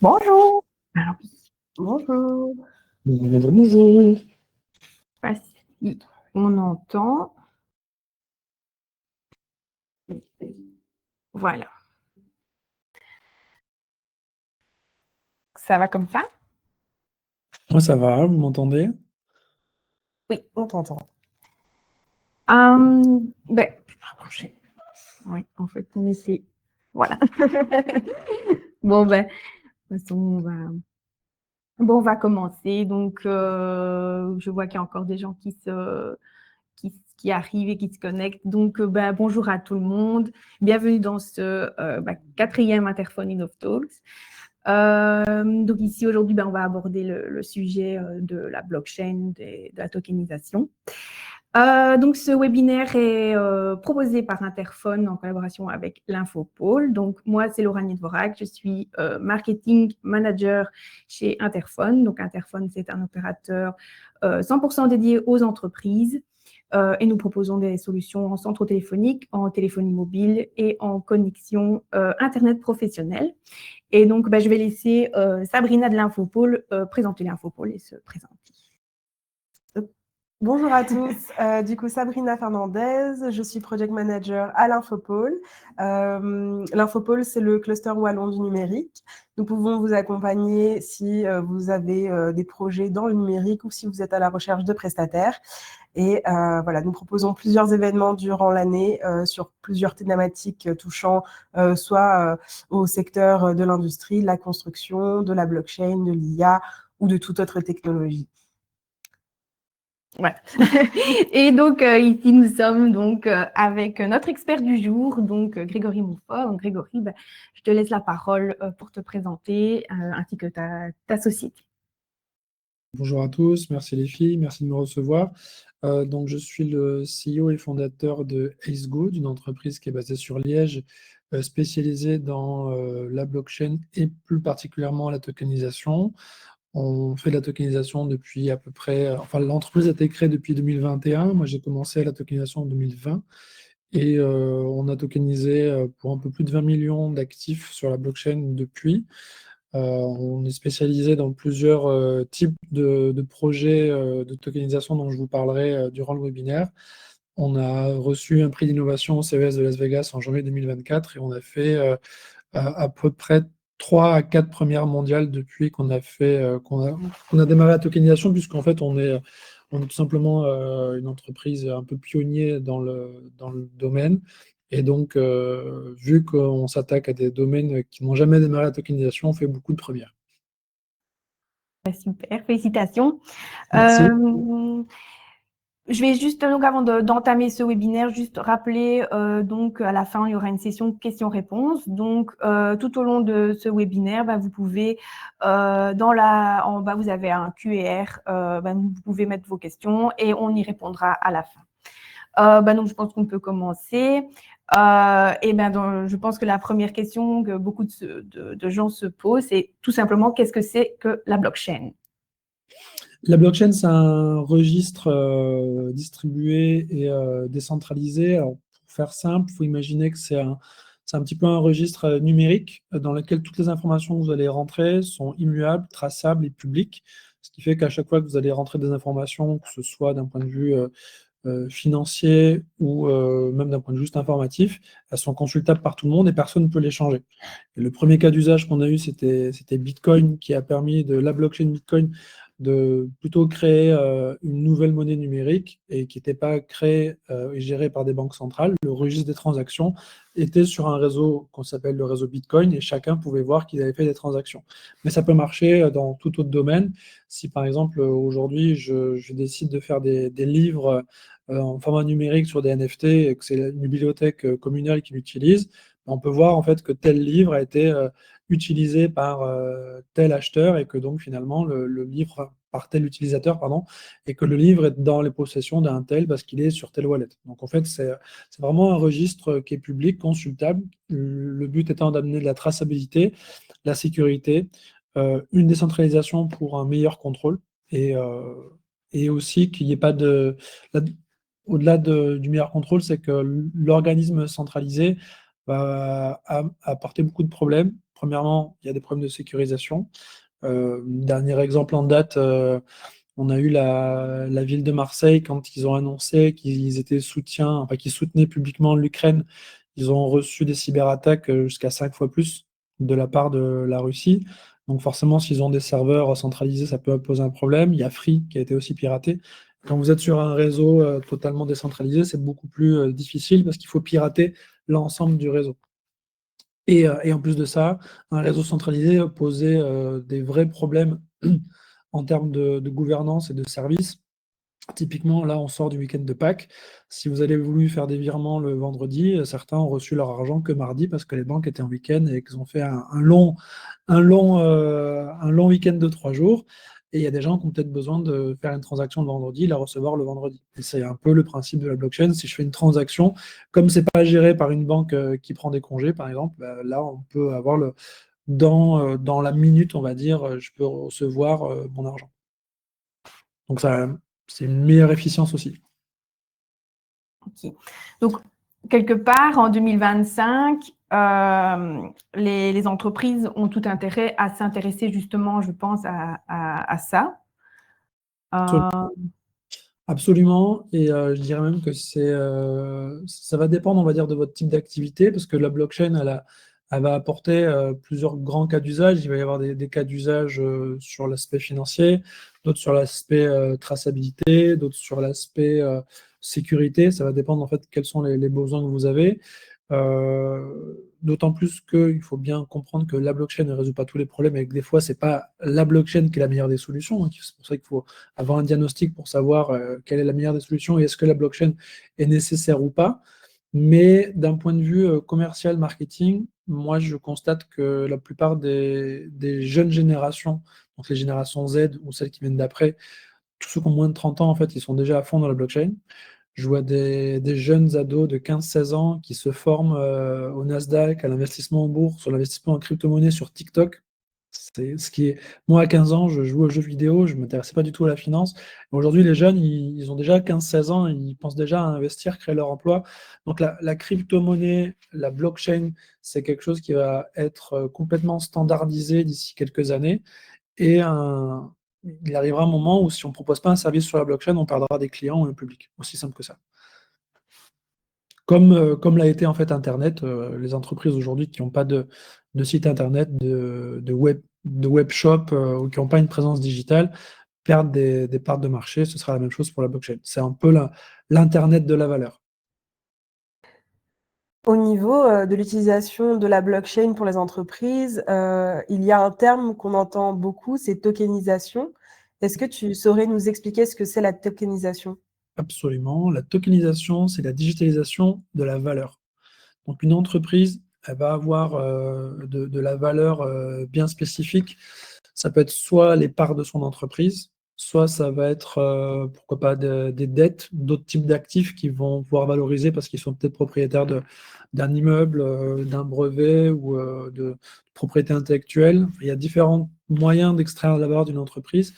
Bonjour. Alors, Bonjour. bonjour. Je sais pas si on entend. Voilà. Ça va comme ça? Moi, ça va, vous m'entendez? Oui, on t'entend. Ben, je vais rapprocher. Oui, en fait, on essaie. Voilà. Bon, ben, de toute façon, on va commencer. Donc, je vois qu'il y a encore des gens qui arrivent et qui se connectent. Donc, ben, bonjour à tout le monde. Bienvenue dans ce quatrième Interphone Innov Talks. Donc ici, aujourd'hui, ben, on va aborder le sujet de la blockchain, de la tokenisation. Donc ce webinaire est proposé par Interphone en collaboration avec l'Infopôle. Donc moi, c'est Laura Dvorak, je suis marketing manager chez Interphone. Donc Interphone, c'est un opérateur 100% dédié aux entreprises. Et nous proposons des solutions en centre téléphonique, en téléphonie mobile et en connexion Internet professionnelle. Et donc, je vais laisser Sabrina de l'Infopôle présenter l'Infopôle et se présenter. Bonjour à tous. Du coup, Sabrina Fernandez, je suis project manager à l'Infopôle. L'Infopôle, c'est le cluster wallon du numérique. Nous pouvons vous accompagner si vous avez des projets dans le numérique ou si vous êtes à la recherche de prestataires. Et voilà, nous proposons plusieurs événements durant l'année sur plusieurs thématiques touchant soit au secteur de l'industrie, de la construction, de la blockchain, de l'IA ou de toute autre technologie. Voilà. Et donc, ici, nous sommes donc avec notre expert du jour, donc Grégory Mouffa. Donc, Grégory, je te laisse la parole pour te présenter ainsi que ta société. Bonjour à tous, merci les filles, merci de me recevoir. Donc, je suis le CEO et fondateur de AceGood, une entreprise qui est basée sur Liège, spécialisée dans la blockchain et plus particulièrement la tokenisation. On fait de la tokenisation depuis à peu près... Enfin, l'entreprise a été créée depuis 2021. Moi, j'ai commencé la tokenisation en 2020. Et on a tokenisé pour un peu plus de 20 millions d'actifs sur la blockchain depuis. On est spécialisé dans plusieurs types de projets de tokenisation dont je vous parlerai durant le webinaire. On a reçu un prix d'innovation au CES de Las Vegas en janvier 2024 et on a fait à peu près 3 à 4 premières mondiales depuis qu'on a démarré la tokenisation, puisqu'en fait on est tout simplement une entreprise un peu pionnier dans le domaine. Et donc, vu qu'on s'attaque à des domaines qui n'ont jamais démarré la tokenisation, on fait beaucoup de premières. Super, félicitations. Merci. Je vais juste, donc avant d'entamer ce webinaire, juste rappeler, donc à la fin, il y aura une session questions-réponses. Donc, tout au long de ce webinaire, vous pouvez, en bas, vous avez un QR, vous pouvez mettre vos questions et on y répondra à la fin. Donc, je pense qu'on peut commencer. Je pense que la première question que beaucoup de gens se posent, c'est tout simplement qu'est-ce que c'est que la blockchain? La blockchain, c'est un registre distribué et décentralisé. Alors, pour faire simple, il faut imaginer que c'est un petit peu un registre numérique dans lequel toutes les informations que vous allez rentrer sont immuables, traçables et publiques. Ce qui fait qu'à chaque fois que vous allez rentrer des informations, que ce soit d'un point de vue financier ou même d'un point de vue juste informatif, elles sont consultables par tout le monde et personne ne peut les changer. Et le premier cas d'usage qu'on a eu, c'était Bitcoin, qui a permis de la blockchain Bitcoin de plutôt créer une nouvelle monnaie numérique et qui n'était pas créée et gérée par des banques centrales. Le registre des transactions était sur un réseau qu'on s'appelle le réseau Bitcoin et chacun pouvait voir qu'il avait fait des transactions. Mais ça peut marcher dans tout autre domaine. Si par exemple aujourd'hui je décide de faire des livres en format numérique sur des NFT et que c'est une bibliothèque communale qui l'utilise, on peut voir en fait que tel livre a été utilisé par tel acheteur et que donc finalement le livre par tel utilisateur, pardon, et que le livre est dans les possessions d'un tel parce qu'il est sur tel wallet. Donc en fait, c'est vraiment un registre qui est public, consultable. Le but étant d'amener de la traçabilité, la sécurité, une décentralisation pour un meilleur contrôle et aussi qu'il n'y ait pas de... Au-delà du meilleur contrôle, c'est que l'organisme centralisé va apporter beaucoup de problèmes Premièrement, il y a des problèmes de sécurisation. Dernier exemple en date, on a eu la ville de Marseille quand ils ont annoncé qu'ils étaient qu'ils soutenaient publiquement l'Ukraine. Ils ont reçu des cyberattaques jusqu'à 5 fois plus de la part de la Russie. Donc forcément, s'ils ont des serveurs centralisés, ça peut poser un problème. Il y a Free qui a été aussi piraté. Quand vous êtes sur un réseau totalement décentralisé, c'est beaucoup plus difficile parce qu'il faut pirater l'ensemble du réseau. Et en plus de ça, un réseau centralisé posait des vrais problèmes en termes de gouvernance et de services. Typiquement, là, on sort du week-end de Pâques. Si vous avez voulu faire des virements le vendredi, certains ont reçu leur argent que mardi parce que les banques étaient en week-end et qu'ils ont fait un long week-end de 3 jours. Et il y a des gens qui ont peut-être besoin de faire une transaction le vendredi et la recevoir le vendredi. Et c'est un peu le principe de la blockchain. Si je fais une transaction, comme c'est pas géré par une banque qui prend des congés, par exemple, là, on peut avoir dans la minute, on va dire, je peux recevoir mon argent. Donc ça, c'est une meilleure efficience aussi. Ok. Donc, quelque part, en 2025, les entreprises ont tout intérêt à s'intéresser justement, je pense, à ça. Absolument. Et je dirais même que ça va dépendre, on va dire, de votre type d'activité, parce que la blockchain, elle va apporter plusieurs grands cas d'usage. Il va y avoir des cas d'usage sur l'aspect financier, d'autres sur l'aspect traçabilité, d'autres sur l'aspect sécurité. Ça va dépendre en fait quels sont les besoins que vous avez. D'autant plus qu'il faut bien comprendre que la blockchain ne résout pas tous les problèmes et que des fois, ce n'est pas la blockchain qui est la meilleure des solutions. Hein. C'est pour ça qu'il faut avoir un diagnostic pour savoir quelle est la meilleure des solutions et est-ce que la blockchain est nécessaire ou pas. Mais d'un point de vue commercial, marketing, moi, je constate que la plupart des jeunes générations, donc les générations Z ou celles qui viennent d'après, tous ceux qui ont moins de 30 ans, en fait, ils sont déjà à fond dans la blockchain. Je vois des jeunes ados de 15-16 ans qui se forment au Nasdaq, à l'investissement en bourse, sur l'investissement en crypto-monnaie sur TikTok. C'est ce qui est... Moi, à 15 ans, je jouais aux jeux vidéo, je ne m'intéressais pas du tout à la finance. Aujourd'hui, les jeunes, ils ont déjà 15-16 ans, ils pensent déjà à investir, créer leur emploi. Donc, la crypto-monnaie, la blockchain, c'est quelque chose qui va être complètement standardisé d'ici quelques années. Et il arrivera un moment où si on ne propose pas un service sur la blockchain, on perdra des clients ou un public. Aussi simple que ça. Comme l'a été en fait Internet, les entreprises aujourd'hui qui n'ont pas de site Internet, de web shop ou qui n'ont pas une présence digitale perdent des parts de marché. Ce sera la même chose pour la blockchain. C'est un peu l'Internet de la valeur. Au niveau de l'utilisation de la blockchain pour les entreprises, il y a un terme qu'on entend beaucoup, c'est tokenisation. Est-ce que tu saurais nous expliquer ce que c'est la tokenisation? Absolument. La tokenisation, c'est la digitalisation de la valeur. Donc une entreprise, elle va avoir de la valeur bien spécifique. Ça peut être soit les parts de son entreprise, soit ça va être, pourquoi pas, des dettes, d'autres types d'actifs qui vont pouvoir valoriser parce qu'ils sont peut-être propriétaires d'un immeuble, d'un brevet ou de propriété intellectuelle. Il y a différents moyens d'extraire la valeur d'une entreprise.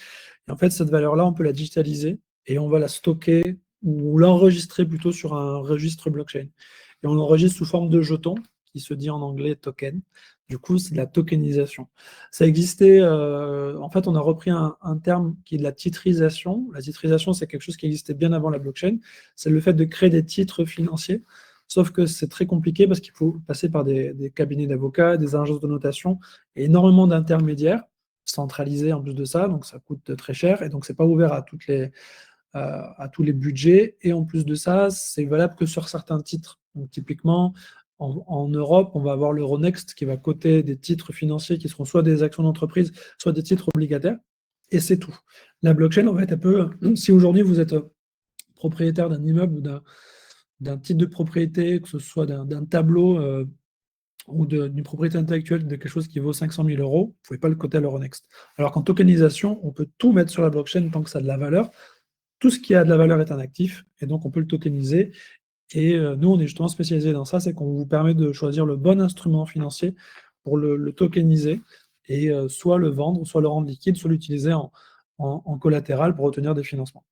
Et en fait, cette valeur-là, on peut la digitaliser et on va la stocker ou l'enregistrer plutôt sur un registre blockchain. Et on l'enregistre sous forme de jetons, qui se dit en anglais token. Du coup, c'est de la tokenisation. Ça existait, en fait, on a repris un terme qui est de la titrisation. La titrisation, c'est quelque chose qui existait bien avant la blockchain. C'est le fait de créer des titres financiers. Sauf que c'est très compliqué parce qu'il faut passer par des cabinets d'avocats, des agences de notation et énormément d'intermédiaires centralisés en plus de ça. Donc, ça coûte très cher et donc, c'est pas ouvert à tous les budgets. Et en plus de ça, c'est valable que sur certains titres. Donc, typiquement, en Europe, on va avoir l'Euronext qui va coter des titres financiers qui seront soit des actions d'entreprise, soit des titres obligataires. Et c'est tout. La blockchain, en fait, elle peut, si aujourd'hui vous êtes propriétaire d'un immeuble ou d'un titre de propriété, que ce soit d'un tableau ou d'une propriété intellectuelle de quelque chose qui vaut 500 000 euros, vous ne pouvez pas le coter à l'Euronext. Alors qu'en tokenisation, on peut tout mettre sur la blockchain tant que ça a de la valeur. Tout ce qui a de la valeur est un actif, et donc on peut le tokeniser. Et nous, on est justement spécialisé dans ça, c'est qu'on vous permet de choisir le bon instrument financier pour le tokeniser, et soit le vendre, soit le rendre liquide, soit l'utiliser en collatéral pour obtenir des financements.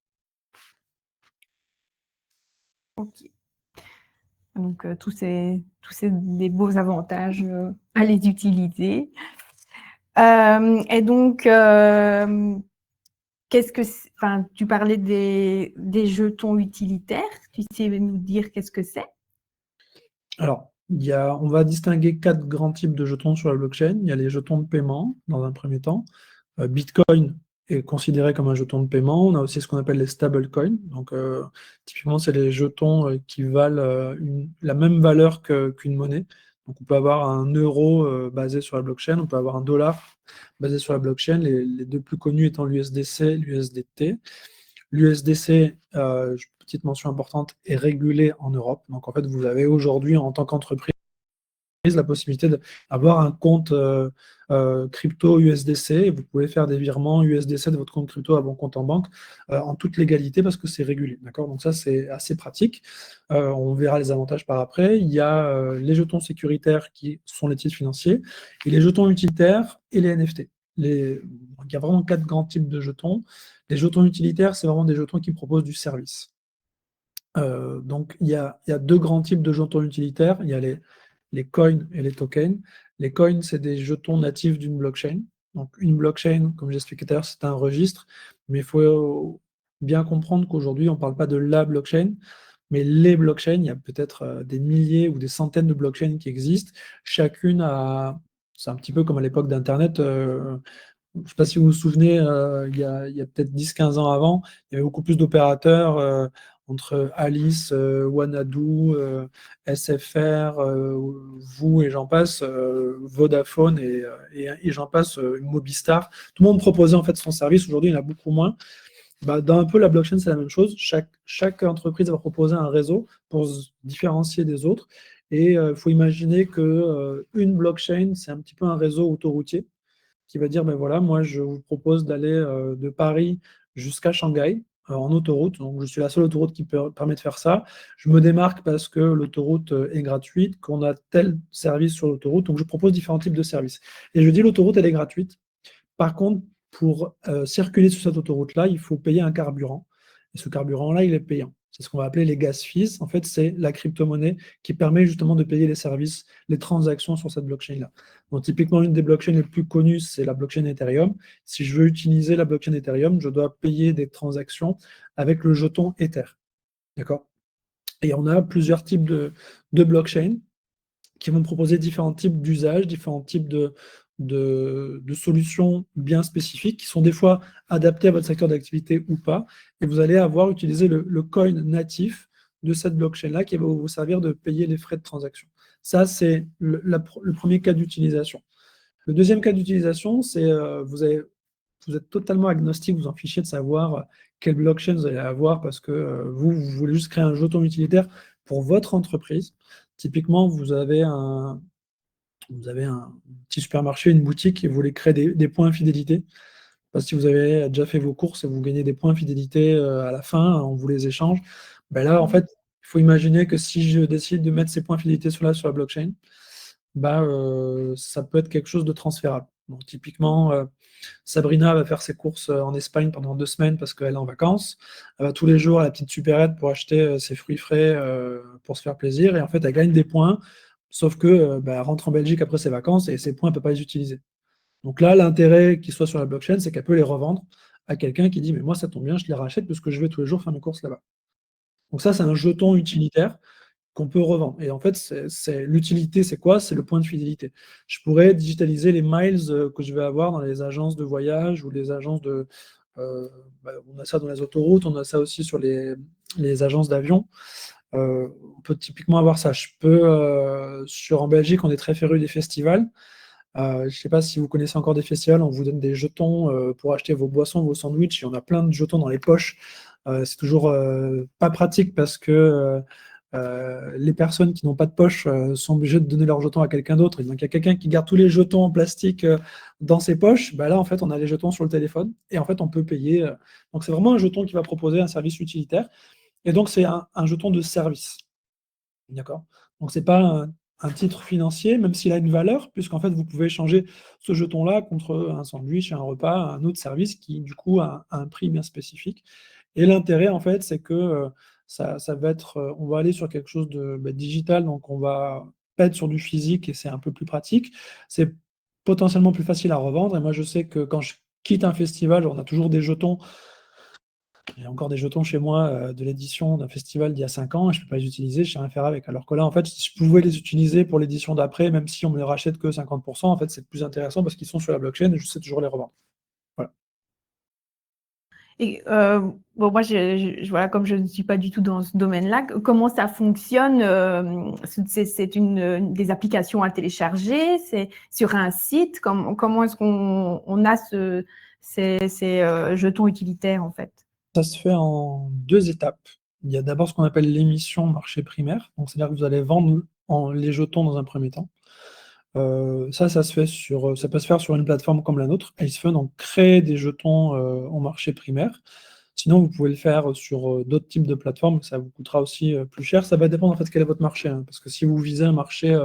Ok. Donc, tous ces des beaux avantages à les utiliser. Et donc, enfin, tu parlais des jetons utilitaires. Tu sais nous dire qu'est-ce que c'est? Alors, on va distinguer 4 grands types de jetons sur la blockchain. Il y a les jetons de paiement, dans un premier temps. Bitcoin est considéré comme un jeton de paiement. On a aussi ce qu'on appelle les stablecoins. Donc, typiquement, c'est les jetons qui valent la même valeur qu'une monnaie. Donc, on peut avoir un euro basé sur la blockchain, on peut avoir un dollar basé sur la blockchain, les deux plus connus étant l'USDC, l'USDT. L'USDC, petite mention importante, est régulé en Europe. Donc, en fait, vous avez aujourd'hui, en tant qu'entreprise, la possibilité d'avoir un compte crypto USDC et vous pouvez faire des virements USDC de votre compte crypto à votre compte en banque en toute légalité parce que c'est régulé. D'accord? Donc ça, c'est assez pratique. On verra les avantages par après. Il y a les jetons sécuritaires qui sont les titres financiers et les jetons utilitaires et les NFT. Il y a vraiment 4 grands types de jetons. Les jetons utilitaires, c'est vraiment des jetons qui proposent du service. Donc, il y a 2 grands types de jetons utilitaires. Il y a les coins et les tokens. Les coins, c'est des jetons natifs d'une blockchain. Donc, une blockchain, comme j'expliquais tout à l'heure, c'est un registre, mais il faut bien comprendre qu'aujourd'hui, on ne parle pas de la blockchain, mais les blockchains, il y a peut-être des milliers ou des centaines de blockchains qui existent. Chacune a, c'est un petit peu comme à l'époque d'Internet. Je ne sais pas si vous vous souvenez, il y a peut-être 10-15 ans avant, il y avait beaucoup plus d'opérateurs entre Alice, Wanadu, SFR, vous et j'en passe, Vodafone et j'en passe, Mobistar. Tout le monde proposait en fait son service. Aujourd'hui, il y en a beaucoup moins. Dans un peu la blockchain, c'est la même chose. Chaque entreprise va proposer un réseau pour se différencier des autres. Et il faut imaginer qu'une blockchain, c'est un petit peu un réseau autoroutier qui va dire, ben voilà, moi je vous propose d'aller de Paris jusqu'à Shanghai en autoroute. Donc je suis la seule autoroute qui permet de faire ça. Je me démarque parce que l'autoroute est gratuite, qu'on a tel service sur l'autoroute. Donc je propose différents types de services. Et je dis l'autoroute, elle est gratuite. Par contre, pour circuler sur cette autoroute-là, il faut payer un carburant. Et ce carburant-là, il est payant. C'est ce qu'on va appeler les gas fees. En fait, c'est la crypto-monnaie qui permet justement de payer les services, les transactions sur cette blockchain-là. Donc, typiquement, une des blockchains les plus connues, c'est la blockchain Ethereum. Si je veux utiliser la blockchain Ethereum, je dois payer des transactions avec le jeton Ether. D'accord? Et on a plusieurs types de blockchains qui vont proposer différents types d'usages, différents types de solutions bien spécifiques qui sont des fois adaptées à votre secteur d'activité ou pas. Et vous allez avoir utilisé le coin natif de cette blockchain-là qui va vous servir de payer les frais de transaction. Ça, c'est le premier cas d'utilisation. Le deuxième cas d'utilisation, c'est vous êtes totalement agnostique, vous en fichez de savoir quelle blockchain vous allez avoir parce que vous voulez juste créer un jeton utilitaire pour votre entreprise. Typiquement, vous avez un petit supermarché, une boutique et vous voulez créer des points fidélité. Parce que si vous avez déjà fait vos courses et vous gagnez des points fidélité à la fin, on vous les échange. Ben là, en fait, il faut imaginer que si je décide de mettre ces points fidélité sur la blockchain, ça peut être quelque chose de transférable. Donc, typiquement, Sabrina va faire ses courses en Espagne pendant 2 semaines parce qu'elle est en vacances. Elle va tous les jours à la petite supérette pour acheter ses fruits frais pour se faire plaisir. Et en fait, elle gagne des points, sauf que elle rentre en Belgique après ses vacances et ses points, elle ne peut pas les utiliser. Donc là, l'intérêt qu'il soit sur la blockchain, c'est qu'elle peut les revendre à quelqu'un qui dit, mais moi, ça tombe bien, je les rachète parce que je vais tous les jours faire mes courses là-bas. Donc ça, c'est un jeton utilitaire qu'on peut revendre. Et en fait, l'utilité, c'est quoi? C'est le point de fidélité. Je pourrais digitaliser les miles que je vais avoir dans les agences de voyage ou les agences de... on a ça dans les autoroutes, on a ça aussi sur les agences d'avion. On peut typiquement avoir ça. En Belgique, on est très féru des festivals. Je ne sais pas si vous connaissez encore des festivals, on vous donne des jetons pour acheter vos boissons, vos sandwichs, et on a plein de jetons dans les poches. C'est toujours pas pratique parce que les personnes qui n'ont pas de poche sont obligées de donner leurs jetons à quelqu'un d'autre. Et donc, il y a quelqu'un qui garde tous les jetons en plastique dans ses poches. Là, en fait, on a les jetons sur le téléphone et en fait, on peut payer. Donc, c'est vraiment un jeton qui va proposer un service utilitaire. Et donc, c'est un jeton de service. D'accord? Donc, ce n'est pas un titre financier, même s'il a une valeur, puisqu'en fait, vous pouvez échanger ce jeton-là contre un sandwich, un repas, un autre service qui, du coup, a un prix bien spécifique. Et l'intérêt, en fait, c'est que ça va être, on va aller sur quelque chose de digital, donc on va pas être sur du physique et c'est un peu plus pratique. C'est potentiellement plus facile à revendre. Et moi, je sais que quand je quitte un festival, on a toujours des jetons. J'ai encore des jetons chez moi de l'édition d'un festival d'il y a 5 ans et je ne peux pas les utiliser, je ne sais rien faire avec. Alors que là, en fait, si je pouvais les utiliser pour l'édition d'après, même si on ne me les rachète que 50%, en fait, c'est plus intéressant parce qu'ils sont sur la blockchain et je sais toujours les revendre. Voilà. Et bon, moi, voilà, comme je ne suis pas du tout dans ce domaine-là, comment ça fonctionne? C'est des applications à télécharger? C'est sur un site? Comment est-ce qu'on a ces jetons utilitaires, en fait? Ça se fait en 2 étapes. Il y a d'abord ce qu'on appelle l'émission marché primaire. Donc, c'est-à-dire que vous allez vendre les jetons dans un premier temps. Ça se fait ça peut se faire sur une plateforme comme la nôtre, Icefun, donc créer des jetons en marché primaire. Sinon, vous pouvez le faire sur d'autres types de plateformes, ça vous coûtera aussi plus cher. Ça va dépendre en fait quel est votre marché, hein, parce que si vous visez un marché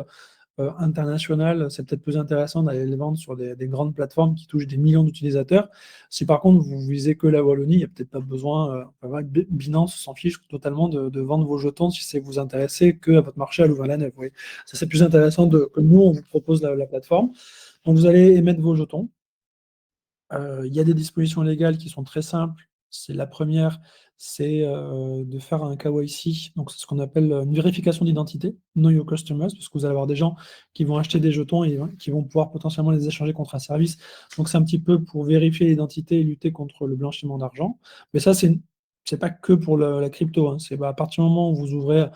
international, c'est peut-être plus intéressant d'aller les vendre sur des grandes plateformes qui touchent des millions d'utilisateurs. Si par contre vous visez que la Wallonie, il n'y a peut-être pas besoin, Binance s'en fiche totalement de vendre vos jetons si c'est vous intéressez que à votre marché à Louvain-la-Neuve. Oui. Ça, c'est plus intéressant que nous, on vous propose la plateforme. Donc vous allez émettre vos jetons. Il y a des dispositions légales qui sont très simples. C'est la première, c'est de faire un KYC, donc c'est ce qu'on appelle une vérification d'identité, Know Your Customers, parce que vous allez avoir des gens qui vont acheter des jetons et qui vont pouvoir potentiellement les échanger contre un service. Donc c'est un petit peu pour vérifier l'identité et lutter contre le blanchiment d'argent. Mais ça, c'est pas que pour la crypto, hein. C'est à partir du moment où vous ouvrez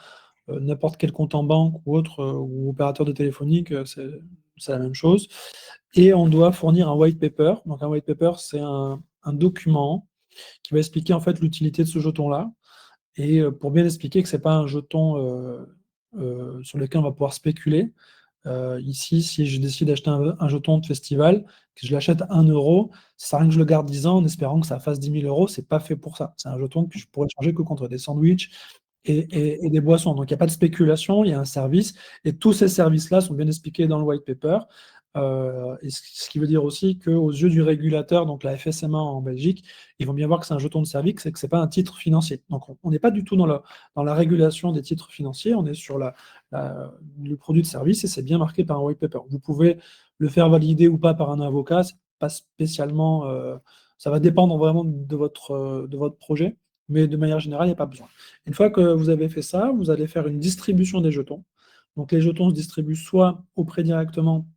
n'importe quel compte en banque ou autre, ou opérateur de téléphonique, c'est la même chose. Et on doit fournir un white paper. Donc un white paper, c'est un document qui va expliquer en fait l'utilité de ce jeton-là. Et pour bien expliquer que ce n'est pas un jeton sur lequel on va pouvoir spéculer. Ici, si je décide d'acheter un jeton de festival, que je l'achète à 1 euro, ça sert à rien que je le garde 10 ans en espérant que ça fasse 10 000 euros. C'est pas fait pour ça. C'est un jeton que je pourrais changer que contre des sandwichs et des boissons. Donc, il n'y a pas de spéculation, il y a un service. Et tous ces services-là sont bien expliqués dans le white paper. Et ce qui veut dire aussi qu'aux yeux du régulateur, donc la FSMA en Belgique, ils vont bien voir que c'est un jeton de service, c'est que ce n'est pas un titre financier. Donc, on n'est pas du tout dans la régulation des titres financiers, on est sur le produit de service et c'est bien marqué par un white paper. Vous pouvez le faire valider ou pas par un avocat, c'est pas spécialement. Ça va dépendre vraiment de votre projet, mais de manière générale, il n'y a pas besoin. Une fois que vous avez fait ça, vous allez faire une distribution des jetons. Donc, les jetons se distribuent soit auprès directement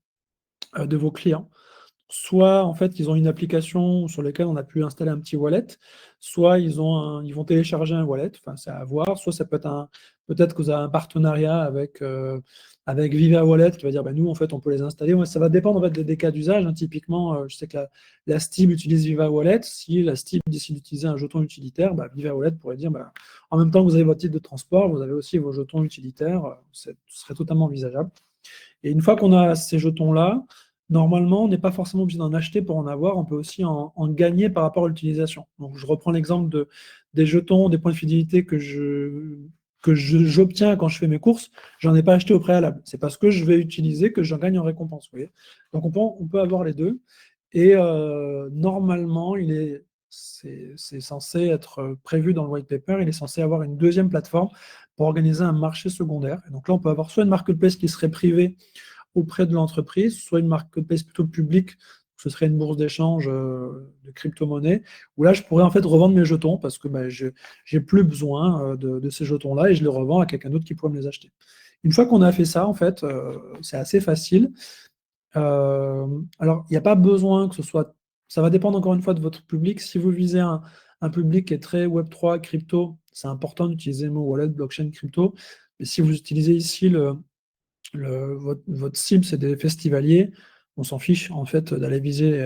de vos clients, soit en fait ils ont une application sur laquelle on a pu installer un petit wallet, soit ils vont télécharger un wallet, enfin c'est à voir, soit ça peut être peut-être que vous avez un partenariat avec Viva Wallet qui va dire nous en fait on peut les installer. Ouais, ça va dépendre en fait des cas d'usage, hein. Typiquement, je sais que la Steam utilise Viva Wallet. Si la Steam décide d'utiliser un jeton utilitaire, Viva Wallet pourrait dire en même temps que vous avez votre titre de transport, vous avez aussi vos jetons utilitaires, ce serait totalement envisageable. Et une fois qu'on a ces jetons-là, normalement, on n'est pas forcément obligé d'en acheter pour en avoir, on peut aussi en gagner par rapport à l'utilisation. Donc, je reprends l'exemple des jetons, des points de fidélité que j'obtiens quand je fais mes courses, j'en ai pas acheté au préalable. C'est parce que je vais utiliser que j'en gagne en récompense. Vous voyez. Donc, on peut avoir les deux. Et normalement, c'est censé être prévu dans le white paper, il est censé avoir une deuxième plateforme pour organiser un marché secondaire. Et donc là, on peut avoir soit une marketplace qui serait privée auprès de l'entreprise, soit une marketplace plutôt publique, ce serait une bourse d'échange de crypto-monnaie, où là, je pourrais en fait revendre mes jetons parce que je n'ai plus besoin de ces jetons-là et je les revends à quelqu'un d'autre qui pourrait me les acheter. Une fois qu'on a fait ça, en fait, c'est assez facile. Alors, il n'y a pas besoin que ce soit... Ça va dépendre encore une fois de votre public. Si vous visez un public qui est très Web3, crypto, c'est important d'utiliser le mot wallet, blockchain, crypto. Mais si vous utilisez ici votre cible, c'est des festivaliers, on s'en fiche en fait d'aller viser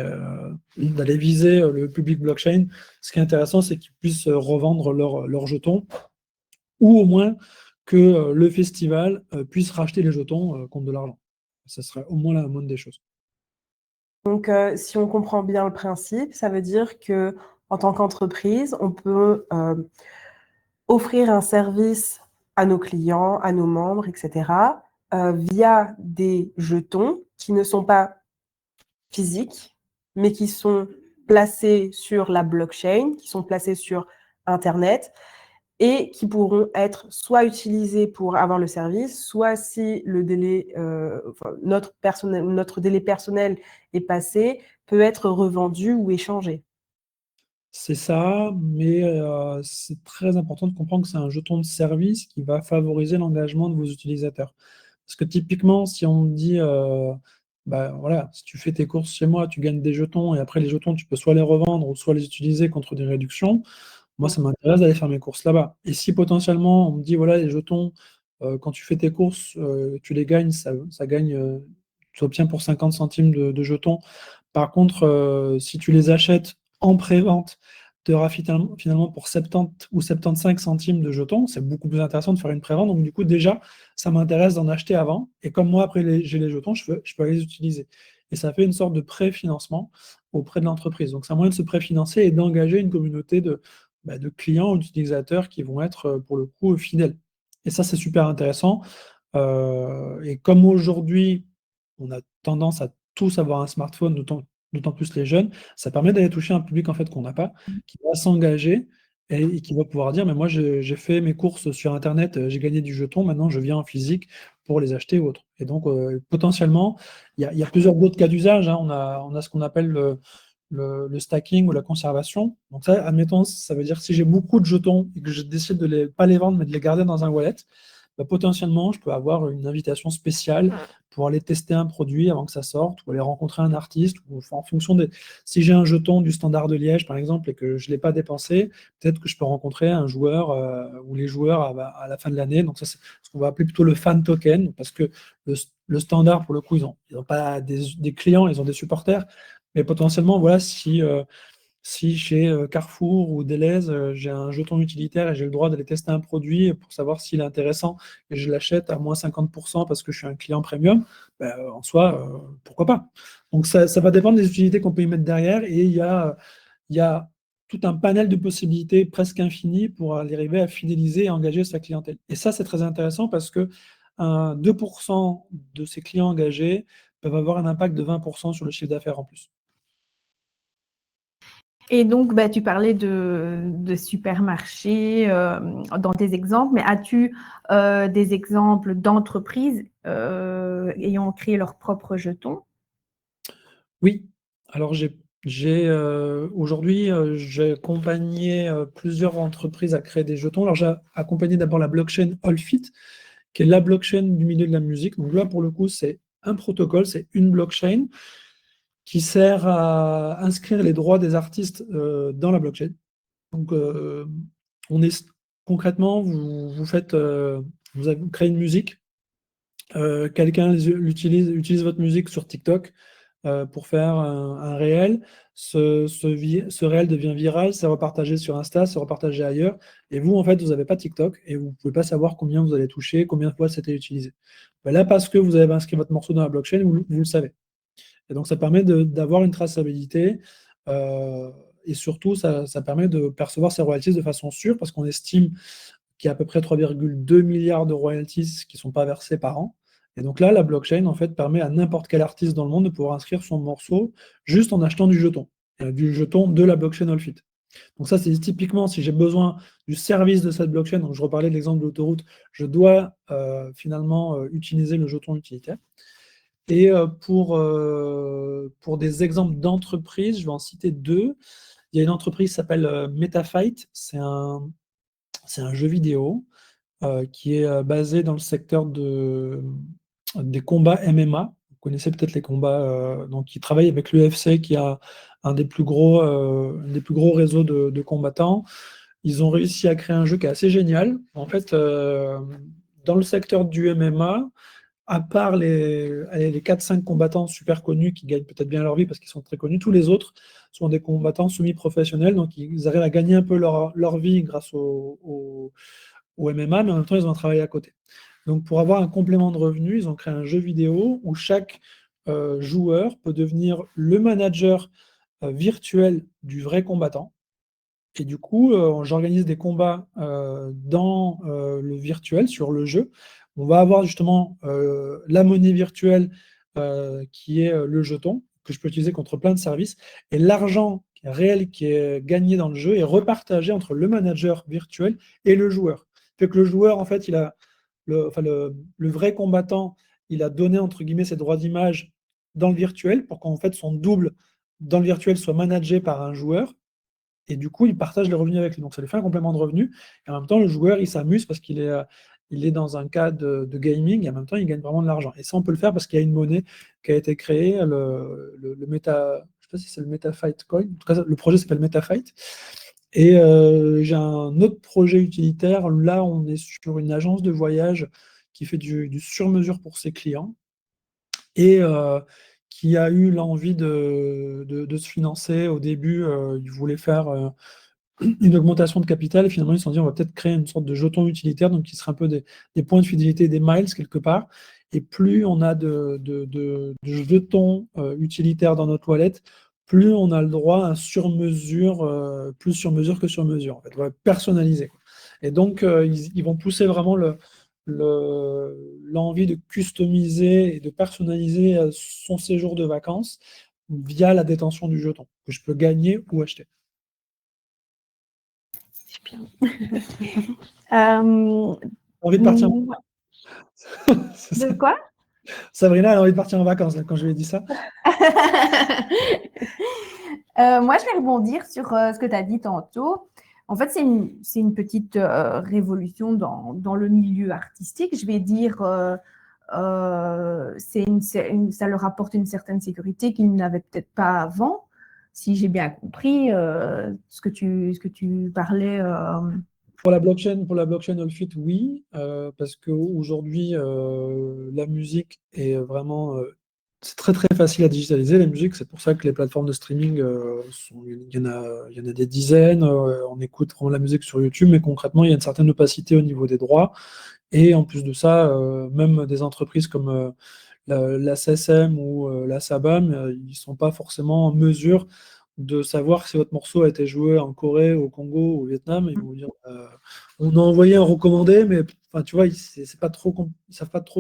le public blockchain. Ce qui est intéressant, c'est qu'ils puissent revendre leurs jetons, ou au moins que le festival puisse racheter les jetons contre de l'argent. Ça serait au moins la moindre des choses. Donc, si on comprend bien le principe, ça veut dire que en tant qu'entreprise, on peut offrir un service à nos clients, à nos membres, etc., via des jetons qui ne sont pas physiques, mais qui sont placés sur la blockchain, qui sont placés sur Internet et qui pourront être soit utilisés pour avoir le service, soit si le délai, notre délai personnel est passé, peut être revendu ou échangé. C'est ça, mais c'est très important de comprendre que c'est un jeton de service qui va favoriser l'engagement de vos utilisateurs. Parce que typiquement, si on me dit, bah, voilà, si tu fais tes courses chez moi, tu gagnes des jetons et après les jetons, tu peux soit les revendre ou soit les utiliser contre des réductions, moi, ça m'intéresse d'aller faire mes courses là-bas. Et si potentiellement, on me dit, voilà, les jetons, quand tu fais tes courses, tu les gagnes, ça gagne, tu obtiens pour 50 centimes de jetons. Par contre, si tu les achètes en pré-vente, tu auras finalement pour 70 ou 75 centimes de jetons. C'est beaucoup plus intéressant de faire une pré-vente. Donc, du coup, déjà, ça m'intéresse d'en acheter avant. Et comme moi, après, j'ai les jetons, je peux aller les utiliser. Et ça fait une sorte de préfinancement auprès de l'entreprise. Donc, c'est un moyen de se préfinancer et d'engager une communauté de clients ou d'utilisateurs qui vont être, pour le coup, fidèles. Et ça, c'est super intéressant. Et comme aujourd'hui, on a tendance à tous avoir un smartphone, d'autant plus les jeunes, ça permet d'aller toucher un public en fait qu'on n'a pas, qui va s'engager et qui va pouvoir dire, mais moi j'ai fait mes courses sur Internet, j'ai gagné du jeton, maintenant je viens en physique pour les acheter ou autres. Et donc potentiellement, il y a plusieurs autres cas d'usage, hein. On a ce qu'on appelle le stacking ou la conservation. Donc ça, admettons, ça veut dire que si j'ai beaucoup de jetons et que je décide de pas les vendre, mais de les garder dans un wallet, bah, potentiellement, je peux avoir une invitation spéciale pour aller tester un produit avant que ça sorte, ou aller rencontrer un artiste, ou enfin, en fonction des... Si j'ai un jeton du Standard de Liège, par exemple, et que je ne l'ai pas dépensé, peut-être que je peux rencontrer un joueur ou les joueurs à la fin de l'année. Donc ça, c'est ce qu'on va appeler plutôt le fan token, parce que le Standard, pour le coup, ils ont pas des clients, ils ont des supporters, mais potentiellement, voilà, si chez Carrefour ou Deleuze, j'ai un jeton utilitaire et j'ai le droit d'aller tester un produit pour savoir s'il est intéressant et je l'achète à moins 50% parce que je suis un client premium, ben, en soi, pourquoi pas? Donc ça va dépendre des utilités qu'on peut y mettre derrière et il y a tout un panel de possibilités presque infini pour arriver à fidéliser et engager sa clientèle. Et ça, c'est très intéressant parce que 2% de ces clients engagés peuvent avoir un impact de 20% sur le chiffre d'affaires en plus. Et donc, bah, tu parlais de supermarchés dans tes exemples, mais as-tu des exemples d'entreprises ayant créé leurs propres jetons? Oui, alors aujourd'hui, j'ai accompagné plusieurs entreprises à créer des jetons. Alors, j'ai accompagné d'abord la blockchain Allfit, qui est la blockchain du milieu de la musique. Donc là, pour le coup, c'est un protocole, c'est une blockchain qui sert à inscrire les droits des artistes dans la blockchain. Donc, concrètement, vous avez créé une musique, quelqu'un utilise votre musique sur TikTok pour faire un réel. Ce réel devient viral, c'est repartagé sur Insta, c'est repartagé ailleurs. Et vous, en fait, vous n'avez pas TikTok et vous ne pouvez pas savoir combien vous allez toucher, combien de fois c'était utilisé. Ben là, parce que vous avez inscrit votre morceau dans la blockchain, vous le savez. Et donc, ça permet d'avoir une traçabilité. Et surtout, ça permet de percevoir ces royalties de façon sûre parce qu'on estime qu'il y a à peu près 3,2 milliards de royalties qui ne sont pas versés par an. Et donc là, la blockchain, en fait, permet à n'importe quel artiste dans le monde de pouvoir inscrire son morceau juste en achetant du jeton de la blockchain Allfit. Donc ça, c'est typiquement, si j'ai besoin du service de cette blockchain, donc je reparlais de l'exemple de l'autoroute, je dois finalement utiliser le jeton utilitaire. Et pour des exemples d'entreprises, je vais en citer deux. Il y a une entreprise qui s'appelle MetaFight, c'est un jeu vidéo qui est basé dans le secteur des combats MMA. Vous connaissez peut-être les combats, donc ils travaillent avec l'UFC qui a un des plus gros réseaux de combattants. Ils ont réussi à créer un jeu qui est assez génial. En fait, dans le secteur du MMA, à part les 4-5 combattants super connus qui gagnent peut-être bien leur vie parce qu'ils sont très connus, tous les autres sont des combattants semi-professionnels, donc ils arrivent à gagner un peu leur vie grâce au MMA, mais en même temps, ils ont un travail à côté. Donc, pour avoir un complément de revenus, ils ont créé un jeu vidéo où chaque joueur peut devenir le manager virtuel du vrai combattant. Et du coup, j'organise des combats dans le virtuel, sur le jeu. On va avoir justement la monnaie virtuelle qui est le jeton, que je peux utiliser contre plein de services. Et l'argent réel qui est gagné dans le jeu est repartagé entre le manager virtuel et le joueur. Fait que le joueur, en fait, le vrai combattant, il a donné, entre guillemets, ses droits d'image dans le virtuel pour qu'en fait son double dans le virtuel soit managé par un joueur. Et du coup, il partage les revenus avec lui. Donc, ça lui fait un complément de revenus. Et en même temps, le joueur, il s'amuse parce il est dans un cas de gaming et en même temps, il gagne vraiment de l'argent. Et ça, on peut le faire parce qu'il y a une monnaie qui a été créée, le Meta, je ne sais pas si c'est le MetaFight Coin. En tout cas, le projet s'appelle MetaFight. Et j'ai un autre projet utilitaire. Là, on est sur une agence de voyage qui fait du sur-mesure pour ses clients et qui a eu l'envie de se financer. Au début, ils voulaient faire une augmentation de capital et finalement ils se sont dit on va peut-être créer une sorte de jeton utilitaire, donc qui serait un peu des points de fidélité, des miles quelque part. Et plus on a de jetons utilitaires dans notre wallet, plus on a le droit à un sur-mesure, plus sur mesure que sur mesure, en fait, ouais, personnalisé. Et donc ils vont pousser vraiment l'envie de customiser et de personnaliser son séjour de vacances via la détention du jeton, que je peux gagner ou acheter. Super. Envie de partir De quoi? Sabrina, elle a envie de partir en vacances là, quand je lui ai dit ça. Moi, je vais rebondir sur ce que tu as dit tantôt. En fait, c'est une petite révolution dans le milieu artistique. Je vais dire, ça leur apporte une certaine sécurité qu'ils n'avaient peut-être pas avant, si j'ai bien compris ce que tu parlais. Pour la blockchain Allfit, oui, parce qu'aujourd'hui, la musique est vraiment... c'est très très facile à digitaliser, la musique. C'est pour ça que les plateformes de streaming, il y en a des dizaines. On écoute vraiment la musique sur YouTube, mais concrètement, il y a une certaine opacité au niveau des droits. Et en plus de ça, même des entreprises comme la SSM ou la SABAM, ils ne sont pas forcément en mesure de savoir si votre morceau a été joué en Corée, au Congo ou au Vietnam. Ils vont vous dire on a envoyé un recommandé, mais enfin, tu vois, ils ne savent pas trop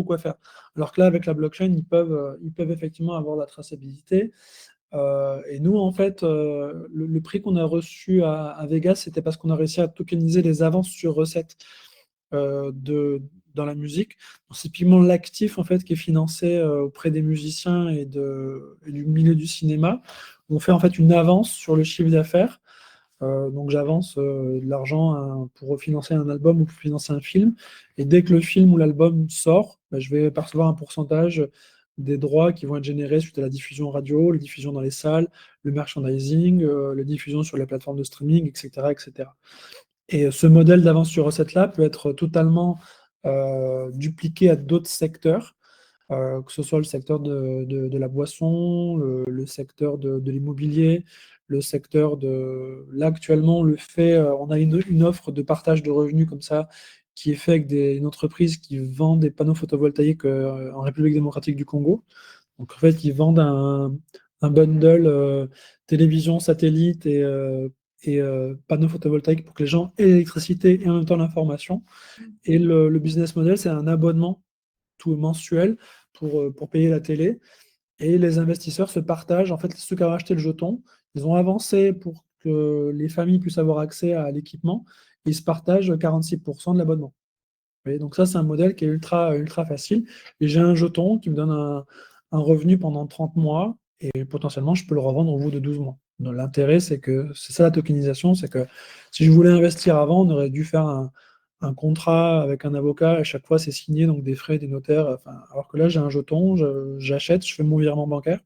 quoi faire. Alors que là, avec la blockchain, ils peuvent effectivement avoir la traçabilité. Et nous, en fait, le prix qu'on a reçu à Vegas, c'était parce qu'on a réussi à tokeniser les avances sur recettes dans la musique. C'est typiquement l'actif en fait qui est financé auprès des musiciens et du milieu du cinéma. On fait en fait une avance sur le chiffre d'affaires. Donc j'avance de l'argent pour financer un album ou pour financer un film. Et dès que le film ou l'album sort, bah, je vais percevoir un pourcentage des droits qui vont être générés suite à la diffusion radio, la diffusion dans les salles, le merchandising, la diffusion sur les plateformes de streaming, etc., etc. Et ce modèle d'avance sur recette-là peut être totalement dupliqué à d'autres secteurs, que ce soit le secteur de la boisson, le secteur de l'immobilier, le secteur de... Là, actuellement, on le fait, on a une offre de partage de revenus comme ça, qui est fait avec une entreprise qui vend des panneaux photovoltaïques en République démocratique du Congo. Donc, en fait, ils vendent un bundle télévision, satellite et panneaux photovoltaïques pour que les gens aient l'électricité et en même temps l'information. Et le business model, c'est un abonnement tout mensuel pour payer la télé. Et les investisseurs se partagent. En fait, ceux qui ont acheté le jeton, ils ont avancé pour que les familles puissent avoir accès à l'équipement. Ils se partagent 46% de l'abonnement. Donc ça, c'est un modèle qui est ultra, ultra facile. Et j'ai un jeton qui me donne un revenu pendant 30 mois et potentiellement, je peux le revendre au bout de 12 mois. Donc, l'intérêt, c'est ça la tokenisation, c'est que si je voulais investir avant, on aurait dû faire un contrat avec un avocat. À chaque fois, c'est signé, donc des frais, des notaires. Enfin, alors que là, j'ai un jeton, j'achète, je fais mon virement bancaire.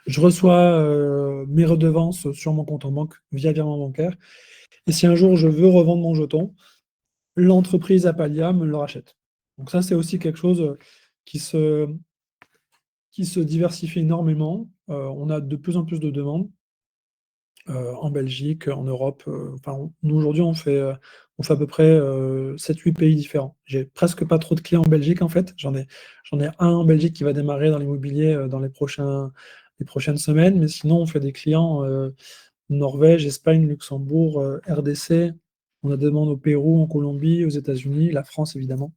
Je reçois mes redevances sur mon compte en banque via virement bancaire. Et si un jour, je veux revendre mon jeton, l'entreprise Apalia me le rachète. Donc ça, c'est aussi quelque chose qui se diversifie énormément. On a de plus en plus de demandes en Belgique, en Europe. Nous, aujourd'hui, on fait à peu près 7-8 pays différents. J'ai presque pas trop de clients en Belgique, en fait. J'en ai un en Belgique qui va démarrer dans l'immobilier dans les prochaines semaines. Mais sinon, on fait des clients Norvège, Espagne, Luxembourg, RDC. On a des demandes au Pérou, en Colombie, aux États-Unis, la France, évidemment.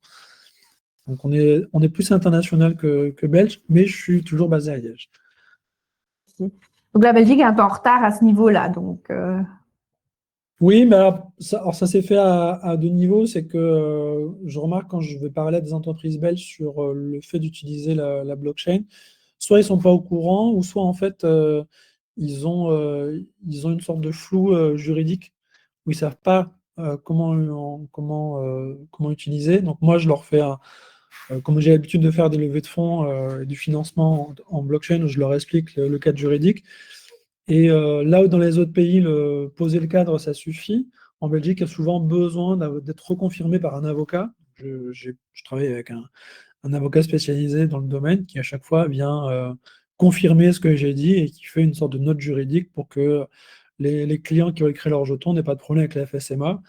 Donc, on est plus international que belge, mais je suis toujours basé à Liège. Donc, la Belgique est un peu en retard à ce niveau-là. Donc, Oui, mais alors ça s'est fait à deux niveaux. C'est que je remarque quand je vais parler à des entreprises belges sur le fait d'utiliser la blockchain, soit ils sont pas au courant, ou soit en fait ils ont une sorte de flou juridique où ils savent pas comment utiliser. Donc moi, je leur fais comme j'ai l'habitude de faire des levées de fonds et du financement en blockchain, où je leur explique le cadre juridique. Et là où dans les autres pays, poser le cadre, ça suffit, en Belgique, il y a souvent besoin d'être reconfirmé par un avocat. Je travaille avec un avocat spécialisé dans le domaine qui, à chaque fois, vient confirmer ce que j'ai dit et qui fait une sorte de note juridique pour que les clients qui ont écrit leur jeton n'aient pas de problème avec la FSMA.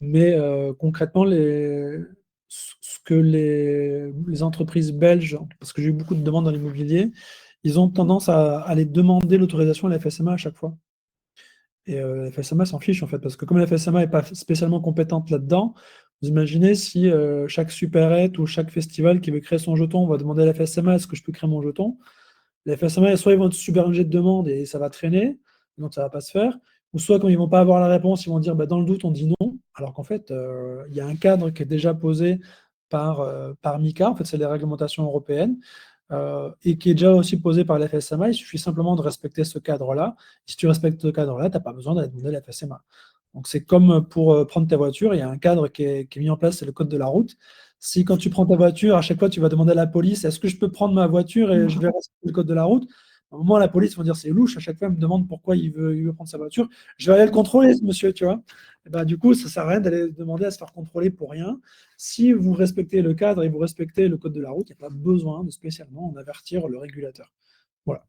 Mais concrètement, ce que les entreprises belges, parce que j'ai eu beaucoup de demandes dans l'immobilier, ils ont tendance à aller demander l'autorisation à la FSMA à chaque fois. Et la FSMA s'en fiche en fait, parce que comme la FSMA n'est pas spécialement compétente là-dedans, vous imaginez si chaque supérette ou chaque festival qui veut créer son jeton va demander à la FSMA est-ce que je peux créer mon jeton? La FSMA, soit ils vont être submergés de demandes et ça va traîner, donc ça ne va pas se faire, ou soit quand ils ne vont pas avoir la réponse, ils vont dire bah, dans le doute, on dit non, alors qu'en fait, il y a un cadre qui est déjà posé par MiCA, en fait, c'est les réglementations européennes, et qui est déjà aussi posé par la FSMA. Il suffit simplement de respecter ce cadre-là. Si tu respectes ce cadre-là, tu n'as pas besoin d'aller demander la FSMA. Donc, c'est comme pour prendre ta voiture, il y a un cadre qui est mis en place, c'est le code de la route. Si quand tu prends ta voiture, à chaque fois, tu vas demander à la police, est-ce que je peux prendre ma voiture et je vais respecter le code de la route? Au moment, la police va dire, c'est louche, à chaque fois, elle me demande pourquoi il veut prendre sa voiture. Je vais aller le contrôler, ce monsieur, tu vois. Et ben, du coup, ça ne sert à rien d'aller demander à se faire contrôler pour rien. Si vous respectez le cadre et vous respectez le code de la route, il n'y a pas besoin de spécialement en avertir le régulateur. Voilà.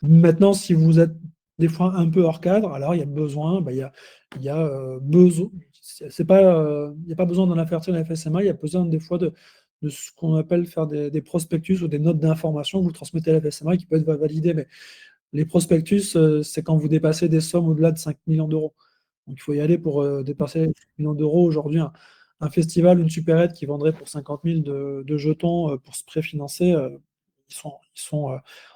Maintenant, si vous êtes des fois un peu hors cadre, alors il y a besoin, il y a besoin, il n'y a pas besoin d'en avertir la FSMA, il y a besoin des fois de ce qu'on appelle faire des prospectus ou des notes d'information que vous transmettez à la FSMA qui peuvent être validées. Mais les prospectus, c'est quand vous dépassez des sommes au-delà de 5 millions d'euros. Donc il faut y aller pour dépasser 5 millions d'euros. Aujourd'hui, un festival, une supérette qui vendrait pour 50 000 de jetons pour se préfinancer, en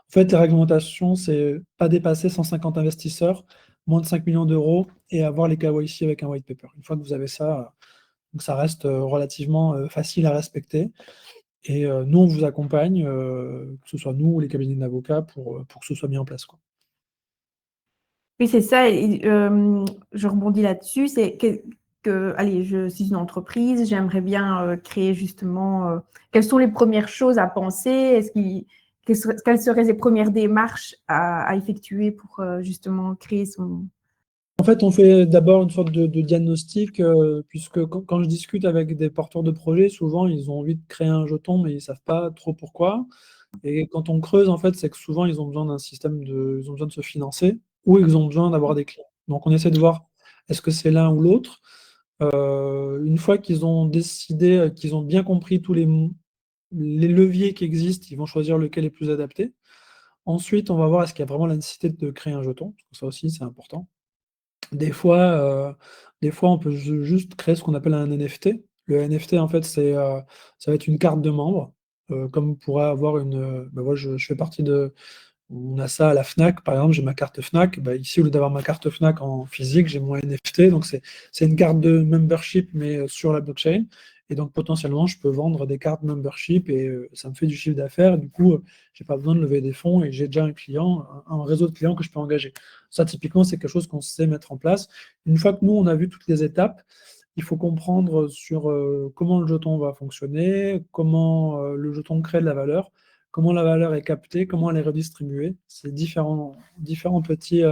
fait, les réglementations, c'est pas dépasser 150 investisseurs, moins de 5 millions d'euros et avoir les KYC avec un white paper. Une fois que vous avez ça, donc ça reste relativement facile à respecter. Et nous, on vous accompagne, que ce soit nous ou les cabinets d'avocats, pour que ce soit mis en place, quoi. oui, c'est ça. Et, je rebondis là-dessus. C'est allez, je suis une entreprise, j'aimerais bien créer justement. Quelles sont les premières choses à penser? Quelles seraient les premières démarches à effectuer pour justement créer son. En fait, on fait d'abord une sorte de diagnostic, puisque quand je discute avec des porteurs de projets, souvent ils ont envie de créer un jeton, mais ils ne savent pas trop pourquoi. Et quand on creuse, en fait, c'est que souvent ils ont besoin d'un système ils ont besoin de se financer ou ils ont besoin d'avoir des clients. Donc on essaie de voir est-ce que c'est l'un ou l'autre. Une fois qu'ils ont décidé, qu'ils ont bien compris tous les leviers qui existent, ils vont choisir lequel est plus adapté. Ensuite, on va voir est-ce qu'il y a vraiment la nécessité de créer un jeton, parce que ça aussi c'est important. Des fois, on peut juste créer ce qu'on appelle un NFT. Le NFT, en fait, ça va être une carte de membre, comme vous pourrez avoir moi, je fais partie on a ça à la Fnac, par exemple, j'ai ma carte Fnac. Bah, ici, au lieu d'avoir ma carte Fnac en physique, j'ai mon NFT. Donc, c'est une carte de membership, mais sur la blockchain. Et donc, potentiellement, je peux vendre des cartes membership et ça me fait du chiffre d'affaires. Du coup, je n'ai pas besoin de lever des fonds et j'ai déjà un réseau de clients que je peux engager. Ça, typiquement, c'est quelque chose qu'on sait mettre en place. Une fois que nous, on a vu toutes les étapes, il faut comprendre sur comment le jeton va fonctionner, comment le jeton crée de la valeur, comment la valeur est captée, comment elle est redistribuée. C'est différents petits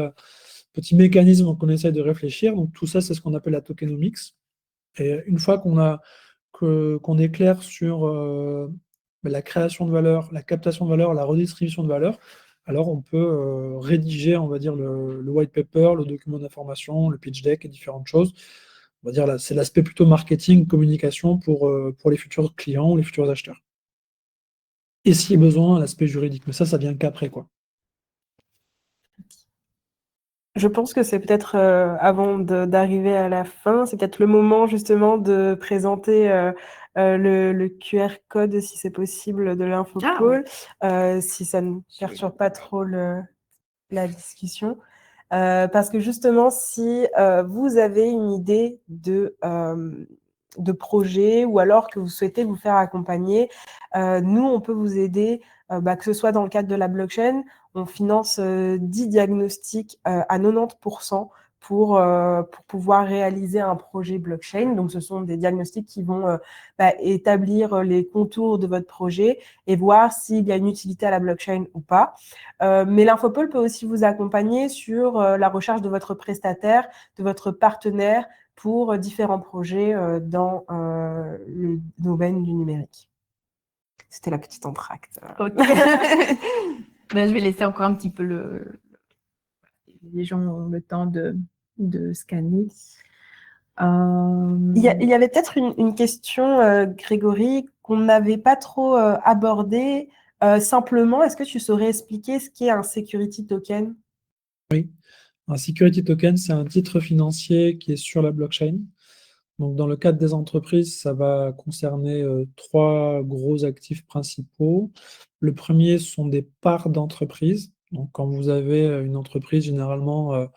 mécanismes qu'on essaie de réfléchir. Donc tout ça, c'est ce qu'on appelle la tokenomics. Et une fois qu'on est clair sur la création de valeur, la captation de valeur, la redistribution de valeur, alors on peut rédiger, on va dire, le white paper, le document d'information, le pitch deck et différentes choses. On va dire là, c'est l'aspect plutôt marketing, communication pour les futurs clients ou les futurs acheteurs. Et s'il y a besoin, l'aspect juridique. Mais ça vient qu'après, quoi. Je pense que c'est peut-être, avant d'arriver à la fin, c'est peut-être le moment justement de présenter le QR code, si c'est possible, de l'Infopôle, si ça ne perturbe pas trop le... la discussion. Parce que justement, si vous avez une idée de projet ou alors que vous souhaitez vous faire accompagner, nous, on peut vous aider, que ce soit dans le cadre de la blockchain, on finance 10 diagnostics à 90% pour pouvoir réaliser un projet blockchain. Donc, ce sont des diagnostics qui vont établir les contours de votre projet et voir s'il y a une utilité à la blockchain ou pas. Mais l'Infopole peut aussi vous accompagner sur la recherche de votre prestataire, de votre partenaire pour différents projets dans le domaine du numérique. C'était la petite entracte. Ok. Ben, je vais laisser encore un petit peu les gens ont le temps de scanner. Il y avait peut-être une question, Grégory, qu'on n'avait pas trop abordée. Simplement, est-ce que tu saurais expliquer ce qu'est un security token? Oui, un security token, c'est un titre financier qui est sur la blockchain. Donc, dans le cadre des entreprises, ça va concerner 3 gros actifs principaux. Le premier sont des parts d'entreprise. Donc, quand vous avez une entreprise, généralement,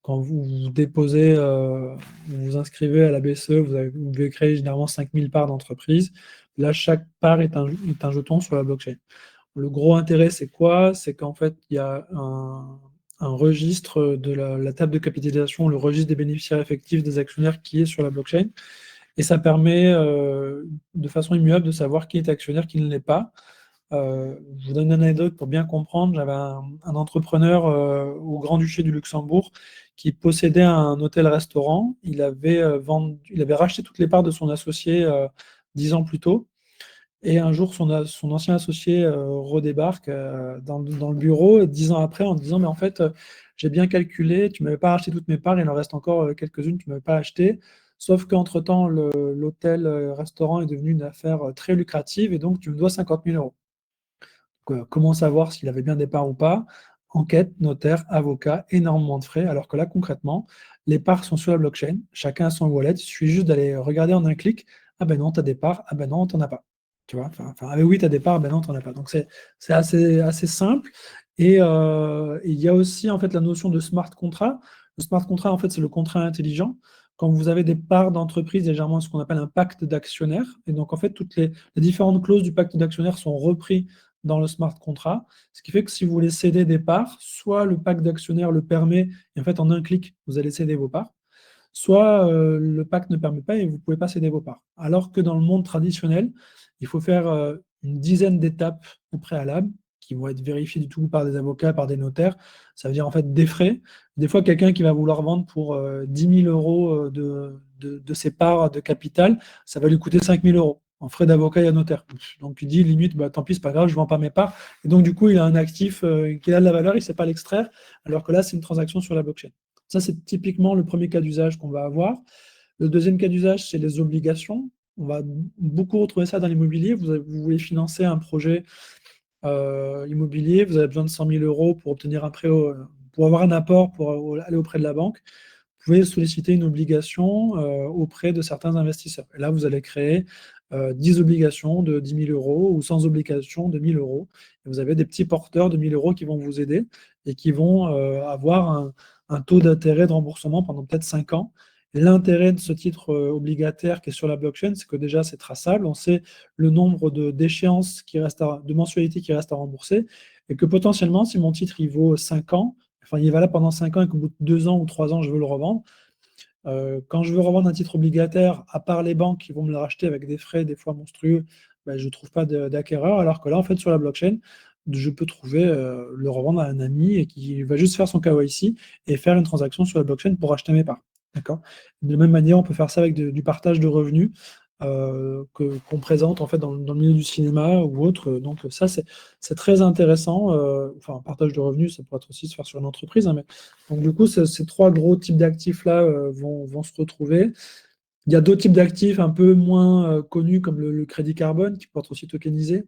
quand vous déposez, vous vous inscrivez à la BCE, vous devez créer généralement 5000 parts d'entreprise. Là, chaque part est un jeton sur la blockchain. Le gros intérêt, c'est quoi? C'est qu'en fait, il y a un registre de la table de capitalisation, le registre des bénéficiaires effectifs des actionnaires qui est sur la blockchain. Et ça permet de façon immuable de savoir qui est actionnaire, qui ne l'est pas. Je vous donne une anecdote pour bien comprendre. J'avais un entrepreneur au Grand-Duché du Luxembourg qui possédait un hôtel-restaurant. Il avait racheté toutes les parts de son associé 10 ans plus tôt. Et un jour, son ancien associé redébarque dans le bureau 10 ans après en disant, mais en fait, j'ai bien calculé, tu ne m'avais pas acheté toutes mes parts, il en reste encore quelques-unes que tu ne m'avais pas achetées. Sauf qu'entre-temps, l'hôtel-restaurant est devenu une affaire très lucrative et donc tu me dois 50 000 euros. Comment savoir s'il avait bien des parts ou pas? Enquête, notaire, avocat, énormément de frais. Alors que là, concrètement, les parts sont sur la blockchain, chacun a son wallet, il suffit juste d'aller regarder en un clic. Ah ben non, tu as des parts, ah ben non, tu n'en as pas. Tu vois, ah ben oui, tu as des parts, ah ben non, tu n'en as pas. Donc c'est assez simple. Et il y a aussi en fait la notion de smart contract. Le smart contract, en fait, c'est le contrat intelligent. Quand vous avez des parts d'entreprise, légèrement ce qu'on appelle un pacte d'actionnaires. Et donc, en fait, toutes les différentes clauses du pacte d'actionnaires sont reprises dans le smart contract, ce qui fait que si vous voulez céder des parts, soit le pacte d'actionnaires le permet, et en fait en un clic, vous allez céder vos parts, soit le pacte ne permet pas et vous ne pouvez pas céder vos parts. Alors que dans le monde traditionnel, il faut faire une dizaine d'étapes au préalable qui vont être vérifiées du tout par des avocats, par des notaires. Ça veut dire en fait des frais. Des fois, quelqu'un qui va vouloir vendre pour 10 000 euros de ses parts de capital, ça va lui coûter 5 000 euros en frais d'avocat et à notaire. Donc il dit limite, bah, tant pis, c'est pas grave, je ne vends pas mes parts. Et donc du coup, il a un actif qui a de la valeur, il ne sait pas l'extraire, alors que là, c'est une transaction sur la blockchain. Ça, c'est typiquement le premier cas d'usage qu'on va avoir. Le deuxième cas d'usage, c'est les obligations. On va beaucoup retrouver ça dans l'immobilier. Vous voulez financer un projet immobilier, vous avez besoin de 100 000 euros pour obtenir un prêt, pour avoir un apport pour aller auprès de la banque. Vous pouvez solliciter une obligation auprès de certains investisseurs. Et là, vous allez créer 10 obligations de 10 000 euros ou sans obligation de 1 000 euros. Et vous avez des petits porteurs de 1 000 euros qui vont vous aider et qui vont avoir un taux d'intérêt de remboursement pendant peut-être 5 ans. Et l'intérêt de ce titre obligataire qui est sur la blockchain, c'est que déjà, c'est traçable. On sait le nombre d'échéances de mensualités qui restent à rembourser et que potentiellement, si mon titre il vaut 5 ans, enfin, il est valable pendant 5 ans et qu'au bout de 2 ans ou 3 ans, je veux le revendre. Quand je veux revendre un titre obligataire, à part les banques qui vont me le racheter avec des frais des fois monstrueux, ben, je ne trouve pas d'acquéreur, alors que là, en fait, sur la blockchain, je peux trouver le revendre à un ami et qui va juste faire son KYC et faire une transaction sur la blockchain pour acheter mes parts. D'accord. De la même manière, on peut faire ça avec du partage de revenus qu'on présente en fait dans le milieu du cinéma ou autre. Donc ça, c'est très intéressant. Enfin, partage de revenus, ça pourrait aussi se faire sur une entreprise. Hein, mais... Donc du coup, ces 3 gros types d'actifs-là vont se retrouver. Il y a d'autres types d'actifs un peu moins connus, comme le crédit carbone, qui peut être aussi tokenisé,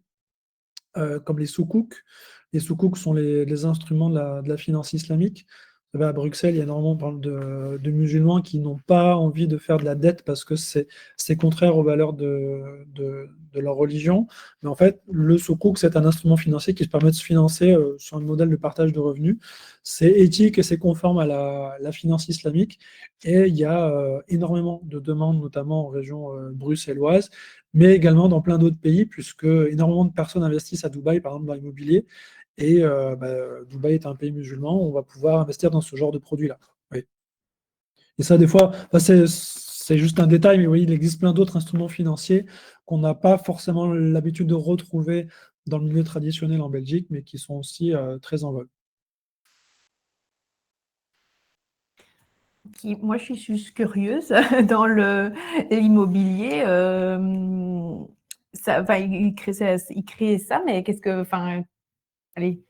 comme les soukouk. Les soukouk sont les instruments de la finance islamique. savez, à Bruxelles, il y a énormément de musulmans qui n'ont pas envie de faire de la dette parce que c'est contraire aux valeurs de leur religion. Mais en fait, le sukuk, c'est un instrument financier qui se permet de se financer sur un modèle de partage de revenus. C'est éthique et c'est conforme à la finance islamique. Et il y a énormément de demandes, notamment en région bruxelloise, mais également dans plein d'autres pays, puisque énormément de personnes investissent à Dubaï, par exemple, dans l'immobilier. Et Dubaï est un pays musulman, on va pouvoir investir dans ce genre de produits-là. Oui. Et ça, des fois, c'est juste un détail, mais oui, il existe plein d'autres instruments financiers qu'on n'a pas forcément l'habitude de retrouver dans le milieu traditionnel en Belgique, mais qui sont aussi très en vogue. Moi, je suis juste curieuse dans l'immobilier. Il crée ça, mais qu'est-ce que, allez,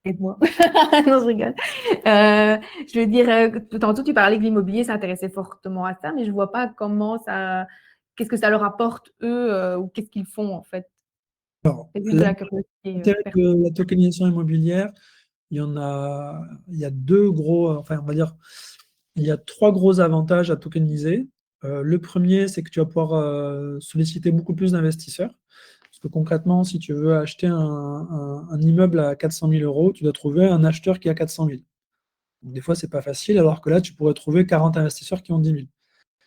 aide-moi. Non, je rigole. Je veux dire, tantôt tu parlais que l'immobilier s'intéressait fortement à ça, mais je vois pas qu'est-ce que ça leur apporte eux, ou qu'est-ce qu'ils font en fait. Alors, C'est juste de la curiosité. l'intérêt de la tokenisation immobilière, il y a deux gros, enfin, on va dire, il y a trois gros avantages à tokeniser. Le premier, c'est que tu vas pouvoir solliciter beaucoup plus d'investisseurs. Parce que concrètement, si tu veux acheter un immeuble à 400 000 euros, tu dois trouver un acheteur qui a 400 000. Donc, des fois, ce n'est pas facile, alors que là, tu pourrais trouver 40 investisseurs qui ont 10 000.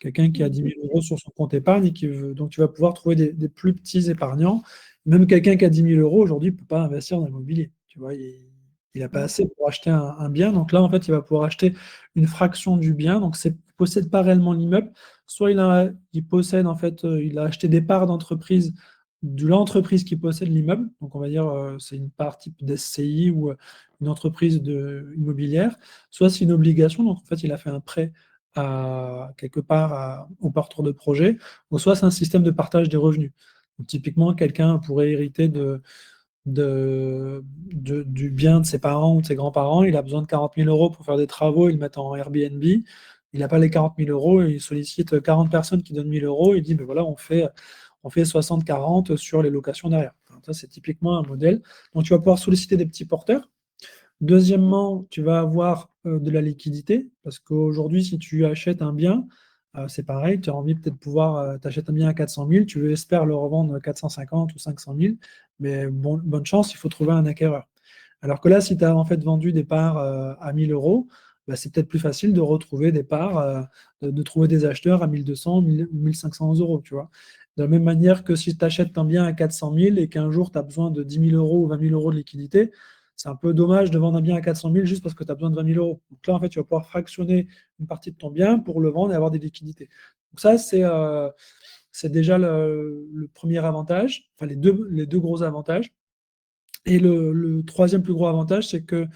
Quelqu'un qui a 10 000 euros sur son compte épargne et donc tu vas pouvoir trouver des plus petits épargnants. Même quelqu'un qui a 10 000 euros aujourd'hui ne peut pas investir dans l'immobilier. Tu vois, il n'a pas assez pour acheter un bien. Donc là, en fait, il va pouvoir acheter une fraction du bien. Donc, il ne possède pas réellement l'immeuble. Soit il possède, en fait, il a acheté des parts d'entreprise de l'entreprise qui possède l'immeuble. Donc, on va dire, c'est une part type d'SCI ou une entreprise immobilière. Soit c'est une obligation. Donc, en fait, il a fait un prêt quelque part au porteur de projet, ou soit c'est un système de partage des revenus. Donc, typiquement, quelqu'un pourrait hériter du bien de ses parents ou de ses grands-parents, il a besoin de 40 000 euros pour faire des travaux, il le met en Airbnb, il n'a pas les 40 000 euros, il sollicite 40 personnes qui donnent 1 000 euros, il dit, ben voilà, on fait 60-40 sur les locations derrière. Donc, ça, c'est typiquement un modèle. Donc, tu vas pouvoir solliciter des petits porteurs. Deuxièmement, tu vas avoir de la liquidité, parce qu'aujourd'hui, si tu achètes un bien, c'est pareil, tu as envie peut-être de pouvoir, tu achètes un bien à 400 000, tu espères le revendre à 450 ou 500 000, mais bonne chance, il faut trouver un acquéreur. Alors que là, si tu as en fait vendu des parts à 1 000 euros, bah, c'est peut-être plus facile de retrouver des parts, de trouver des acheteurs à 1 200 ou 1 500 euros, tu vois. De la même manière que si tu achètes un bien à 400 000 et qu'un jour tu as besoin de 10 000 euros ou 20 000 euros de liquidité, c'est un peu dommage de vendre un bien à 400 000 juste parce que tu as besoin de 20 000 euros. Donc là, en fait, tu vas pouvoir fractionner une partie de ton bien pour le vendre et avoir des liquidités. Donc ça, c'est déjà le premier avantage, enfin les deux gros avantages. Et le troisième plus gros avantage, c'est que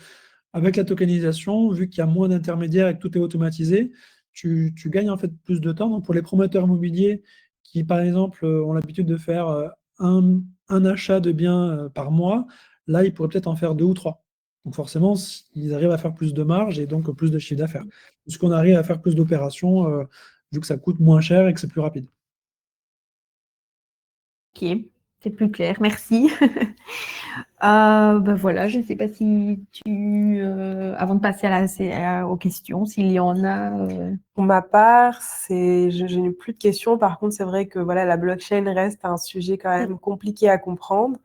avec la tokenisation, vu qu'il y a moins d'intermédiaires et que tout est automatisé, tu gagnes en fait plus de temps. Donc pour les promoteurs immobiliers qui, par exemple, ont l'habitude de faire un achat de biens par mois, là, ils pourraient peut-être en faire deux ou trois. Donc forcément, ils arrivent à faire plus de marge et donc plus de chiffre d'affaires. Puisqu'on arrive à faire plus d'opérations, vu que ça coûte moins cher et que c'est plus rapide. Ok, c'est plus clair, merci. Voilà, je ne sais pas si avant de passer aux questions, s'il y en a. Pour ma part, je n'ai plus de questions. Par contre, c'est vrai que voilà, la blockchain reste un sujet quand même compliqué à comprendre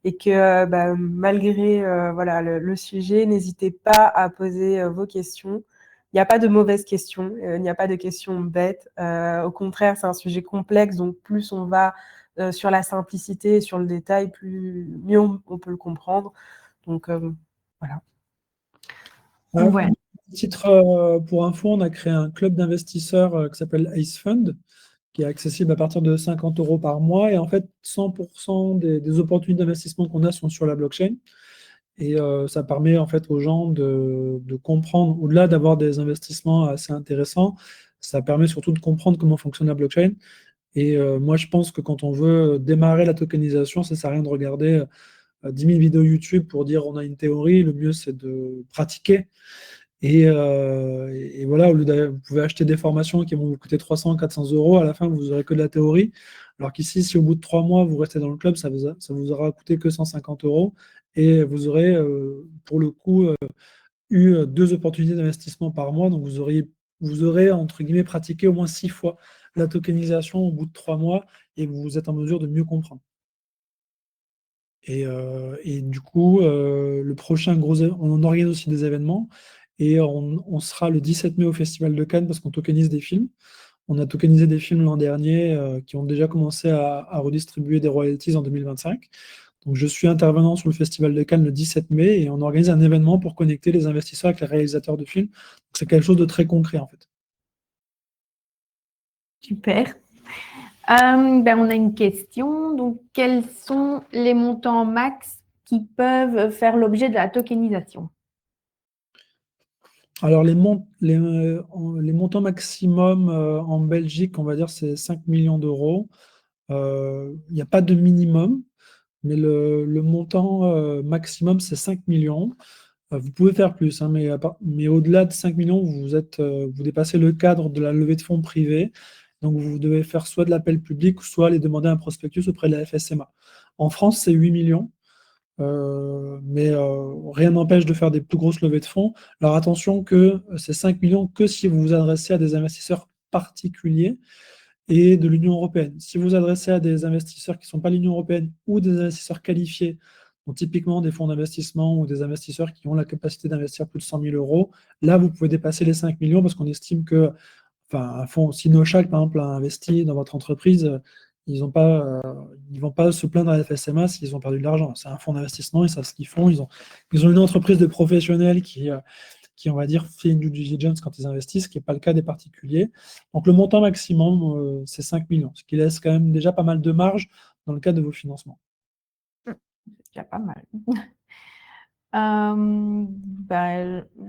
et que malgré voilà, le sujet, n'hésitez pas à poser vos questions. Il n'y a pas de mauvaises questions, il n'y a pas de questions bêtes. Au contraire, c'est un sujet complexe, donc plus on va sur la simplicité et sur le détail, mieux on peut le comprendre. Donc, voilà. Ouais. Titre pour info, on a créé un club d'investisseurs qui s'appelle Ace Fund, qui est accessible à partir de 50 euros par mois. Et en fait, 100% des opportunités d'investissement qu'on a sont sur la blockchain. Et ça permet en fait aux gens de comprendre, au-delà d'avoir des investissements assez intéressants, ça permet surtout de comprendre comment fonctionne la blockchain. Et moi, je pense que quand on veut démarrer la tokenisation, ça ne sert à rien de regarder 10 000 vidéos YouTube pour dire on a une théorie. Le mieux, c'est de pratiquer. Et voilà, vous pouvez acheter des formations qui vont vous coûter 300, 400 euros. À la fin, vous n'aurez que de la théorie. Alors qu'ici, si au bout de 3 mois, vous restez dans le club, ça vous aura coûté que 150 euros. Et vous aurez, pour le coup, eu 2 opportunités d'investissement par mois, donc vous aurez, entre guillemets, pratiqué au moins 6 fois la tokenisation au bout de 3 mois et vous êtes en mesure de mieux comprendre. Et du coup, le prochain on organise aussi des événements et on sera le 17 mai au Festival de Cannes parce qu'on tokenise des films. On a tokenisé des films l'an dernier qui ont déjà commencé à redistribuer des royalties en 2025. Donc, je suis intervenant sur le Festival de Cannes le 17 mai et on organise un événement pour connecter les investisseurs avec les réalisateurs de films. C'est quelque chose de très concret en fait. Super. On a une question. Donc, quels sont les montants max qui peuvent faire l'objet de la tokenisation? Alors, les montants maximum en Belgique, on va dire, c'est 5 millions d'euros. Il n'y a pas de minimum, mais le montant maximum, c'est 5 millions. Vous pouvez faire plus, hein, mais au-delà de 5 millions, vous dépassez le cadre de la levée de fonds privée. Donc, vous devez faire soit de l'appel public, soit aller demander un prospectus auprès de la FSMA. En France, c'est 8 millions. Mais rien n'empêche de faire des plus grosses levées de fonds. Alors attention que c'est 5 millions que si vous vous adressez à des investisseurs particuliers et de l'Union européenne. Si vous vous adressez à des investisseurs qui ne sont pas l'Union européenne ou des investisseurs qualifiés, donc typiquement des fonds d'investissement ou des investisseurs qui ont la capacité d'investir plus de 100 000 euros, là vous pouvez dépasser les 5 millions parce qu'on estime que, un fonds, si Nochal par exemple a investi dans votre entreprise, ils ne vont pas se plaindre à la FSMA s'ils ont perdu de l'argent. C'est un fonds d'investissement, ils savent ce qu'ils font. Ils ont une entreprise de professionnels qui, on va dire, fait une due diligence quand ils investissent, ce qui n'est pas le cas des particuliers. Donc le montant maximum, c'est 5 millions, ce qui laisse quand même déjà pas mal de marge dans le cadre de vos financements. C'est déjà pas mal.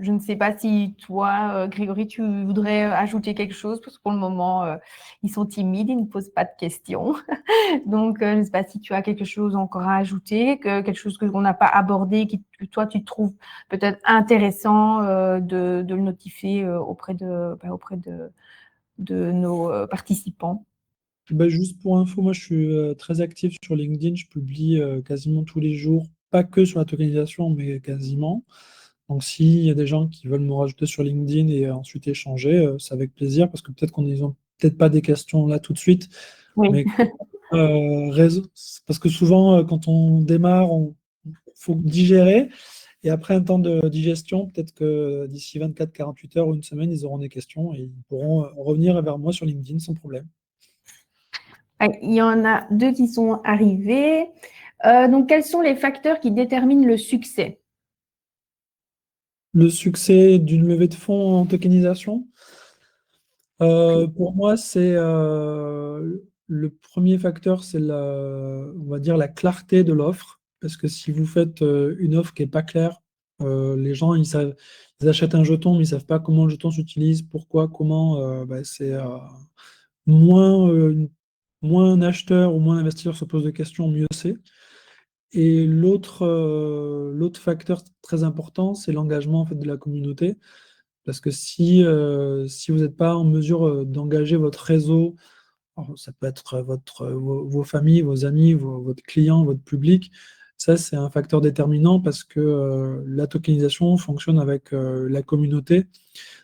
Je ne sais pas si toi, Grégory, tu voudrais ajouter quelque chose, parce que pour le moment, ils sont timides, ils ne posent pas de questions. Donc, je ne sais pas si tu as quelque chose encore à ajouter, quelque chose qu'on n'a pas abordé, que toi, tu trouves peut-être intéressant de le notifier auprès de nos participants. Juste pour info, moi je suis très actif sur LinkedIn, je publie quasiment tous les jours, pas que sur la tokenisation, mais quasiment. Donc s'il y a des gens qui veulent me rajouter sur LinkedIn et ensuite échanger, c'est avec plaisir, parce que peut-être qu'ils n'ont peut-être pas des questions là tout de suite, Oui. mais parce que souvent quand on démarre, il faut digérer, et après un temps de digestion, peut-être que d'ici 24-48 heures ou une semaine, ils auront des questions et ils pourront revenir vers moi sur LinkedIn sans problème. Il y en a 2 qui sont arrivés. Donc, quels sont les facteurs qui déterminent le succès? Le succès d'une levée de fonds en tokenisation, pour moi, c'est le premier facteur, c'est on va dire la clarté de l'offre. Parce que si vous faites une offre qui n'est pas claire, les gens, ils achètent un jeton, mais ils ne savent pas comment le jeton s'utilise, pourquoi, comment. C'est moins un acheteur ou moins un investisseur se pose de questions, mieux c'est. Et l'autre facteur très important, c'est l'engagement en fait, de la communauté. Parce que si vous n'êtes pas en mesure d'engager votre réseau, alors, ça peut être vos familles, vos amis, votre client, votre public, ça c'est un facteur déterminant parce que la tokenisation fonctionne avec la communauté.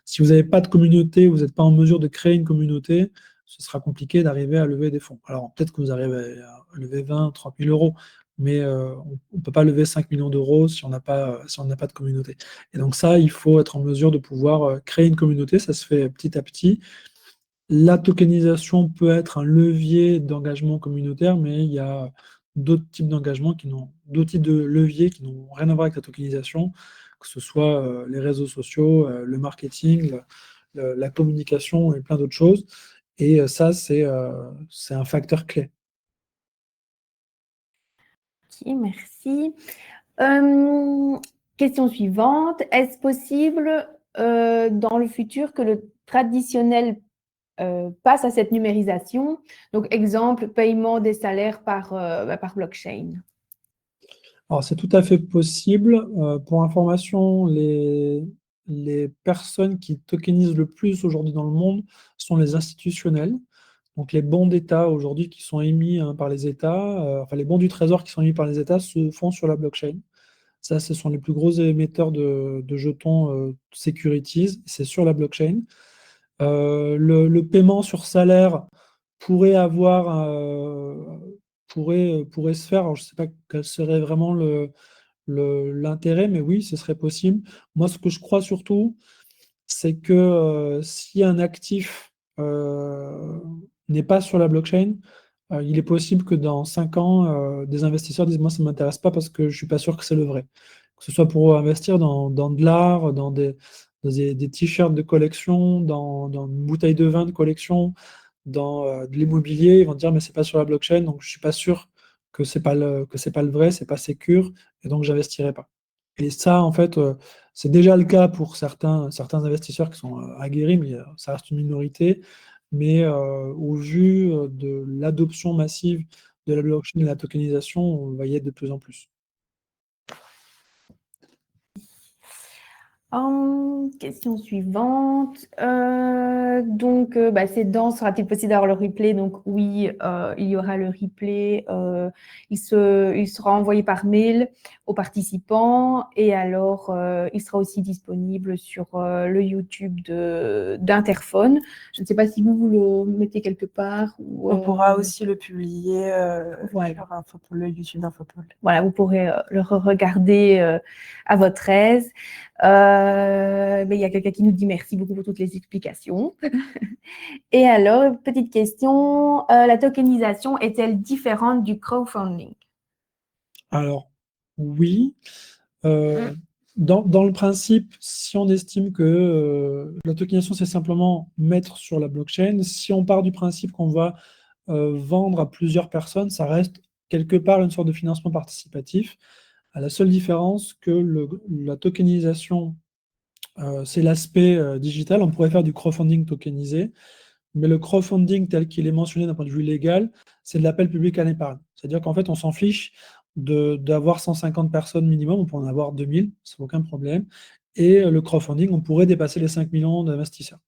Si vous n'avez pas de communauté, vous n'êtes pas en mesure de créer une communauté, ce sera compliqué d'arriver à lever des fonds. Alors peut-être que vous arrivez à lever 20, 30 000 euros, mais on ne peut pas lever 5 millions d'euros si on n'a pas de communauté. Et donc ça, il faut être en mesure de pouvoir créer une communauté, ça se fait petit à petit. La tokenisation peut être un levier d'engagement communautaire, mais il y a d'autres types d'autres types de leviers qui n'ont rien à voir avec la tokenisation, que ce soit les réseaux sociaux, le marketing, la communication et plein d'autres choses. Et ça, c'est un facteur clé. Ok, merci. Question suivante. Est-ce possible dans le futur que le traditionnel passe à cette numérisation? Donc, exemple, paiement des salaires par blockchain. Alors, c'est tout à fait possible. Pour information, les personnes qui tokenisent le plus aujourd'hui dans le monde sont les institutionnels. Donc, les bons d'État aujourd'hui qui sont émis par les États, les bons du Trésor qui sont émis par les États se font sur la blockchain. Ça, ce sont les plus gros émetteurs de jetons securities. C'est sur la blockchain. Le paiement sur salaire pourrait pourrait se faire. Alors, je ne sais pas quel serait vraiment l'intérêt, mais oui, ce serait possible. Moi, ce que je crois surtout, c'est que si un actif n'est pas sur la blockchain, il est possible que dans 5 ans, des investisseurs disent, moi, ça ne m'intéresse pas parce que je ne suis pas sûr que c'est le vrai. Que ce soit pour investir dans de l'art, dans des t-shirts de collection, dans une bouteille de vin de collection, dans de l'immobilier, ils vont dire, mais c'est pas sur la blockchain, donc je suis pas sûr que c'est pas le vrai, c'est pas sécure, et donc j'investirai pas. Et ça, en fait, c'est déjà le cas pour certains investisseurs qui sont aguerris, mais ça reste une minorité. Mais au vu de l'adoption massive de la blockchain et de la tokenisation, on va y être de plus en plus. Question suivante. Donc, c'est dans, sera-t-il possible d'avoir le replay? Donc, oui, il y aura le replay. Il sera envoyé par mail aux participants et alors il sera aussi disponible sur le YouTube d'Interphone. Je ne sais pas si vous le mettez quelque part. On pourra aussi le publier voilà. sur Infopole, le YouTube d'Infopole. Voilà, vous pourrez le regarder à votre aise. Mais il y a quelqu'un qui nous dit merci beaucoup pour toutes les explications. Et alors, petite question, la tokenisation est-elle différente du crowdfunding? Alors, oui. Dans le principe, si on estime que la tokenisation, c'est simplement mettre sur la blockchain, si on part du principe qu'on va vendre à plusieurs personnes, ça reste quelque part une sorte de financement participatif. À la seule différence que la tokenisation, c'est l'aspect digital. On pourrait faire du crowdfunding tokenisé, mais le crowdfunding tel qu'il est mentionné d'un point de vue légal, c'est de l'appel public à l'épargne. C'est-à-dire qu'en fait, on s'en fiche d'avoir 150 personnes minimum, on peut en avoir 2000, c'est aucun problème. Et le crowdfunding, on pourrait dépasser les 5 millions d'investisseurs.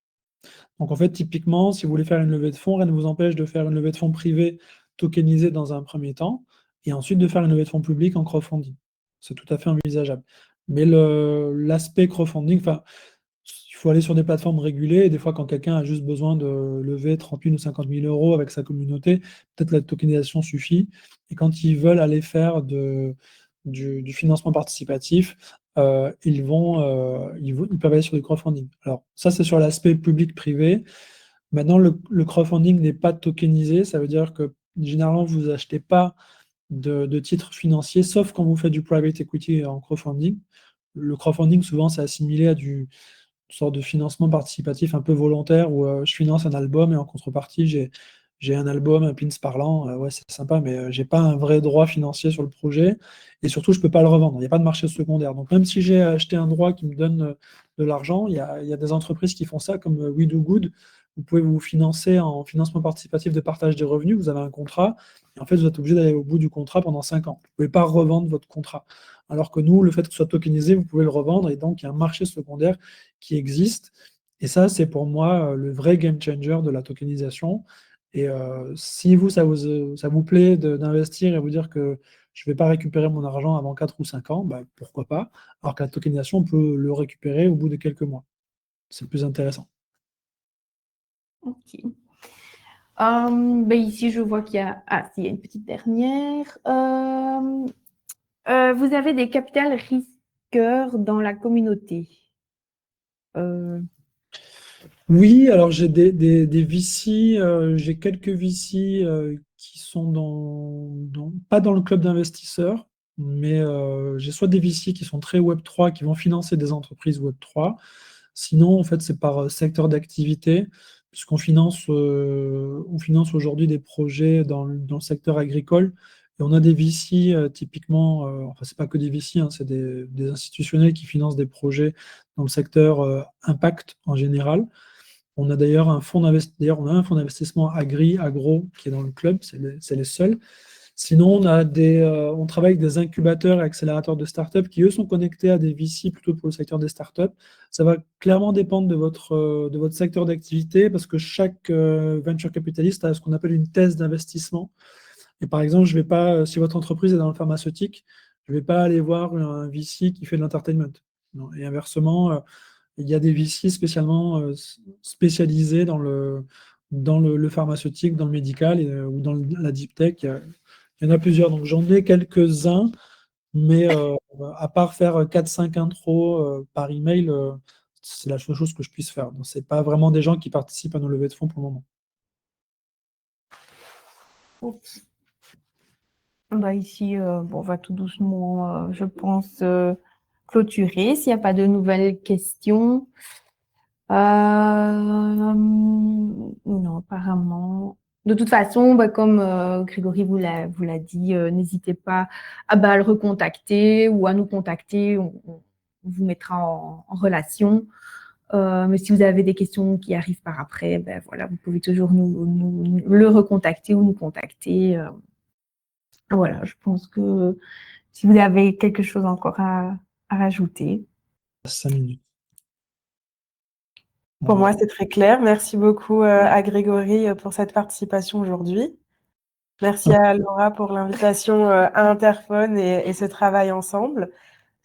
Donc en fait, typiquement, si vous voulez faire une levée de fonds, rien ne vous empêche de faire une levée de fonds privée tokenisée dans un premier temps, et ensuite de faire une levée de fonds publique en crowdfunding. C'est tout à fait envisageable. Mais l'aspect crowdfunding, il faut aller sur des plateformes régulées, et des fois, quand quelqu'un a juste besoin de lever 30 000 ou 50 000 euros avec sa communauté, peut-être la tokenisation suffit. Et quand ils veulent aller faire du financement participatif, ils peuvent aller sur du crowdfunding. Alors, ça, c'est sur l'aspect public-privé. Maintenant, le crowdfunding n'est pas tokenisé. Ça veut dire que généralement, vous n'achetez pas de titres financiers, sauf quand vous faites du private equity en crowdfunding. Le crowdfunding, souvent, c'est assimilé à une sorte de financement participatif un peu volontaire où je finance un album et en contrepartie, j'ai un album, un pins parlant. Ouais, c'est sympa, mais j'ai pas un vrai droit financier sur le projet. Et surtout, je peux pas le revendre. Il n'y a pas de marché secondaire. Donc, même si j'ai acheté un droit qui me donne de l'argent, il y a des entreprises qui font ça, comme We Do Good. Vous pouvez vous financer en financement participatif de partage des revenus. Vous avez un contrat. Et en fait, vous êtes obligé d'aller au bout du contrat pendant 5 ans. Vous ne pouvez pas revendre votre contrat. Alors que nous, le fait que ce soit tokenisé, vous pouvez le revendre. Et donc, il y a un marché secondaire qui existe. Et ça, c'est pour moi le vrai game changer de la tokenisation. Et si ça vous plaît d'investir et vous dire que je ne vais pas récupérer mon argent avant 4 ou 5 ans, bah, pourquoi pas? Alors que la tokenisation, on peut le récupérer au bout de quelques mois. C'est plus intéressant. Ok. Ici, je vois qu'il y a... Ah, il y a une petite dernière. Vous avez des capital risqueurs dans la communauté? Oui, alors j'ai des VC, j'ai quelques VC qui sont pas dans le club d'investisseurs, mais j'ai soit des VC qui sont très Web3, qui vont financer des entreprises Web3. Sinon, en fait, c'est par secteur d'activité, puisqu'on on finance aujourd'hui des projets dans le secteur agricole. Et on a des VC, typiquement, enfin, c'est pas que des VC, hein, c'est des institutionnels qui financent des projets dans le secteur impact en général. On a d'ailleurs un fonds d'investissement agro qui est dans le club, c'est les seuls. Sinon, on travaille avec des incubateurs et accélérateurs de startups qui, eux, sont connectés à des VC plutôt pour le secteur des startups. Ça va clairement dépendre de votre secteur d'activité parce que chaque venture capitaliste a ce qu'on appelle une thèse d'investissement. Et par exemple, je vais pas, si votre entreprise est dans le pharmaceutique, Je ne vais pas aller voir un VC qui fait de l'entertainment. Non. Et inversement, il y a des VC spécialement spécialisés dans le pharmaceutique, dans le médical ou dans la deep tech. Il y en a plusieurs. Donc, j'en ai quelques-uns, mais à part faire 4-5 intros par email, c'est la seule chose que je puisse faire. Donc, ce n'est pas vraiment des gens qui participent à nos levées de fonds pour le moment. Bah ici, bon, on va tout doucement, je pense, clôturer s'il n'y a pas de nouvelles questions. Non, apparemment. De toute façon, bah, comme Grégory vous l'a dit, n'hésitez pas à le recontacter ou à nous contacter. On vous mettra en relation. Mais si vous avez des questions qui arrivent par après, ben voilà, vous pouvez toujours nous le recontacter ou nous contacter. Voilà, je pense que si vous avez quelque chose encore à rajouter. 5 minutes. Pour moi, c'est très clair. Merci beaucoup à Grégory pour cette participation aujourd'hui. Merci à Laura pour l'invitation à Interphone et ce travail ensemble.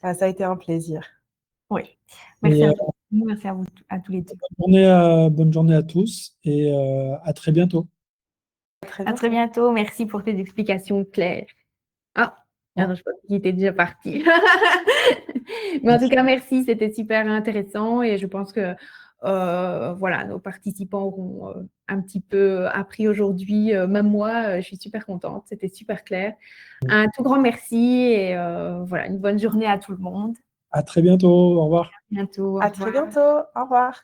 Ça a été un plaisir. Oui, merci à vous. Merci à vous, à tous les deux. Bonne journée à tous et à très bientôt. À très bientôt. Merci pour tes explications claires. Ah, alors, je pense qu'il était déjà parti. Mais en tout cas, merci. C'était super intéressant et je pense que voilà, nos participants auront un petit peu appris aujourd'hui. Même moi, je suis super contente. C'était super clair. Un tout grand merci et voilà, une bonne journée à tout le monde. À très bientôt. Au revoir. À bientôt. À très bientôt. Au revoir.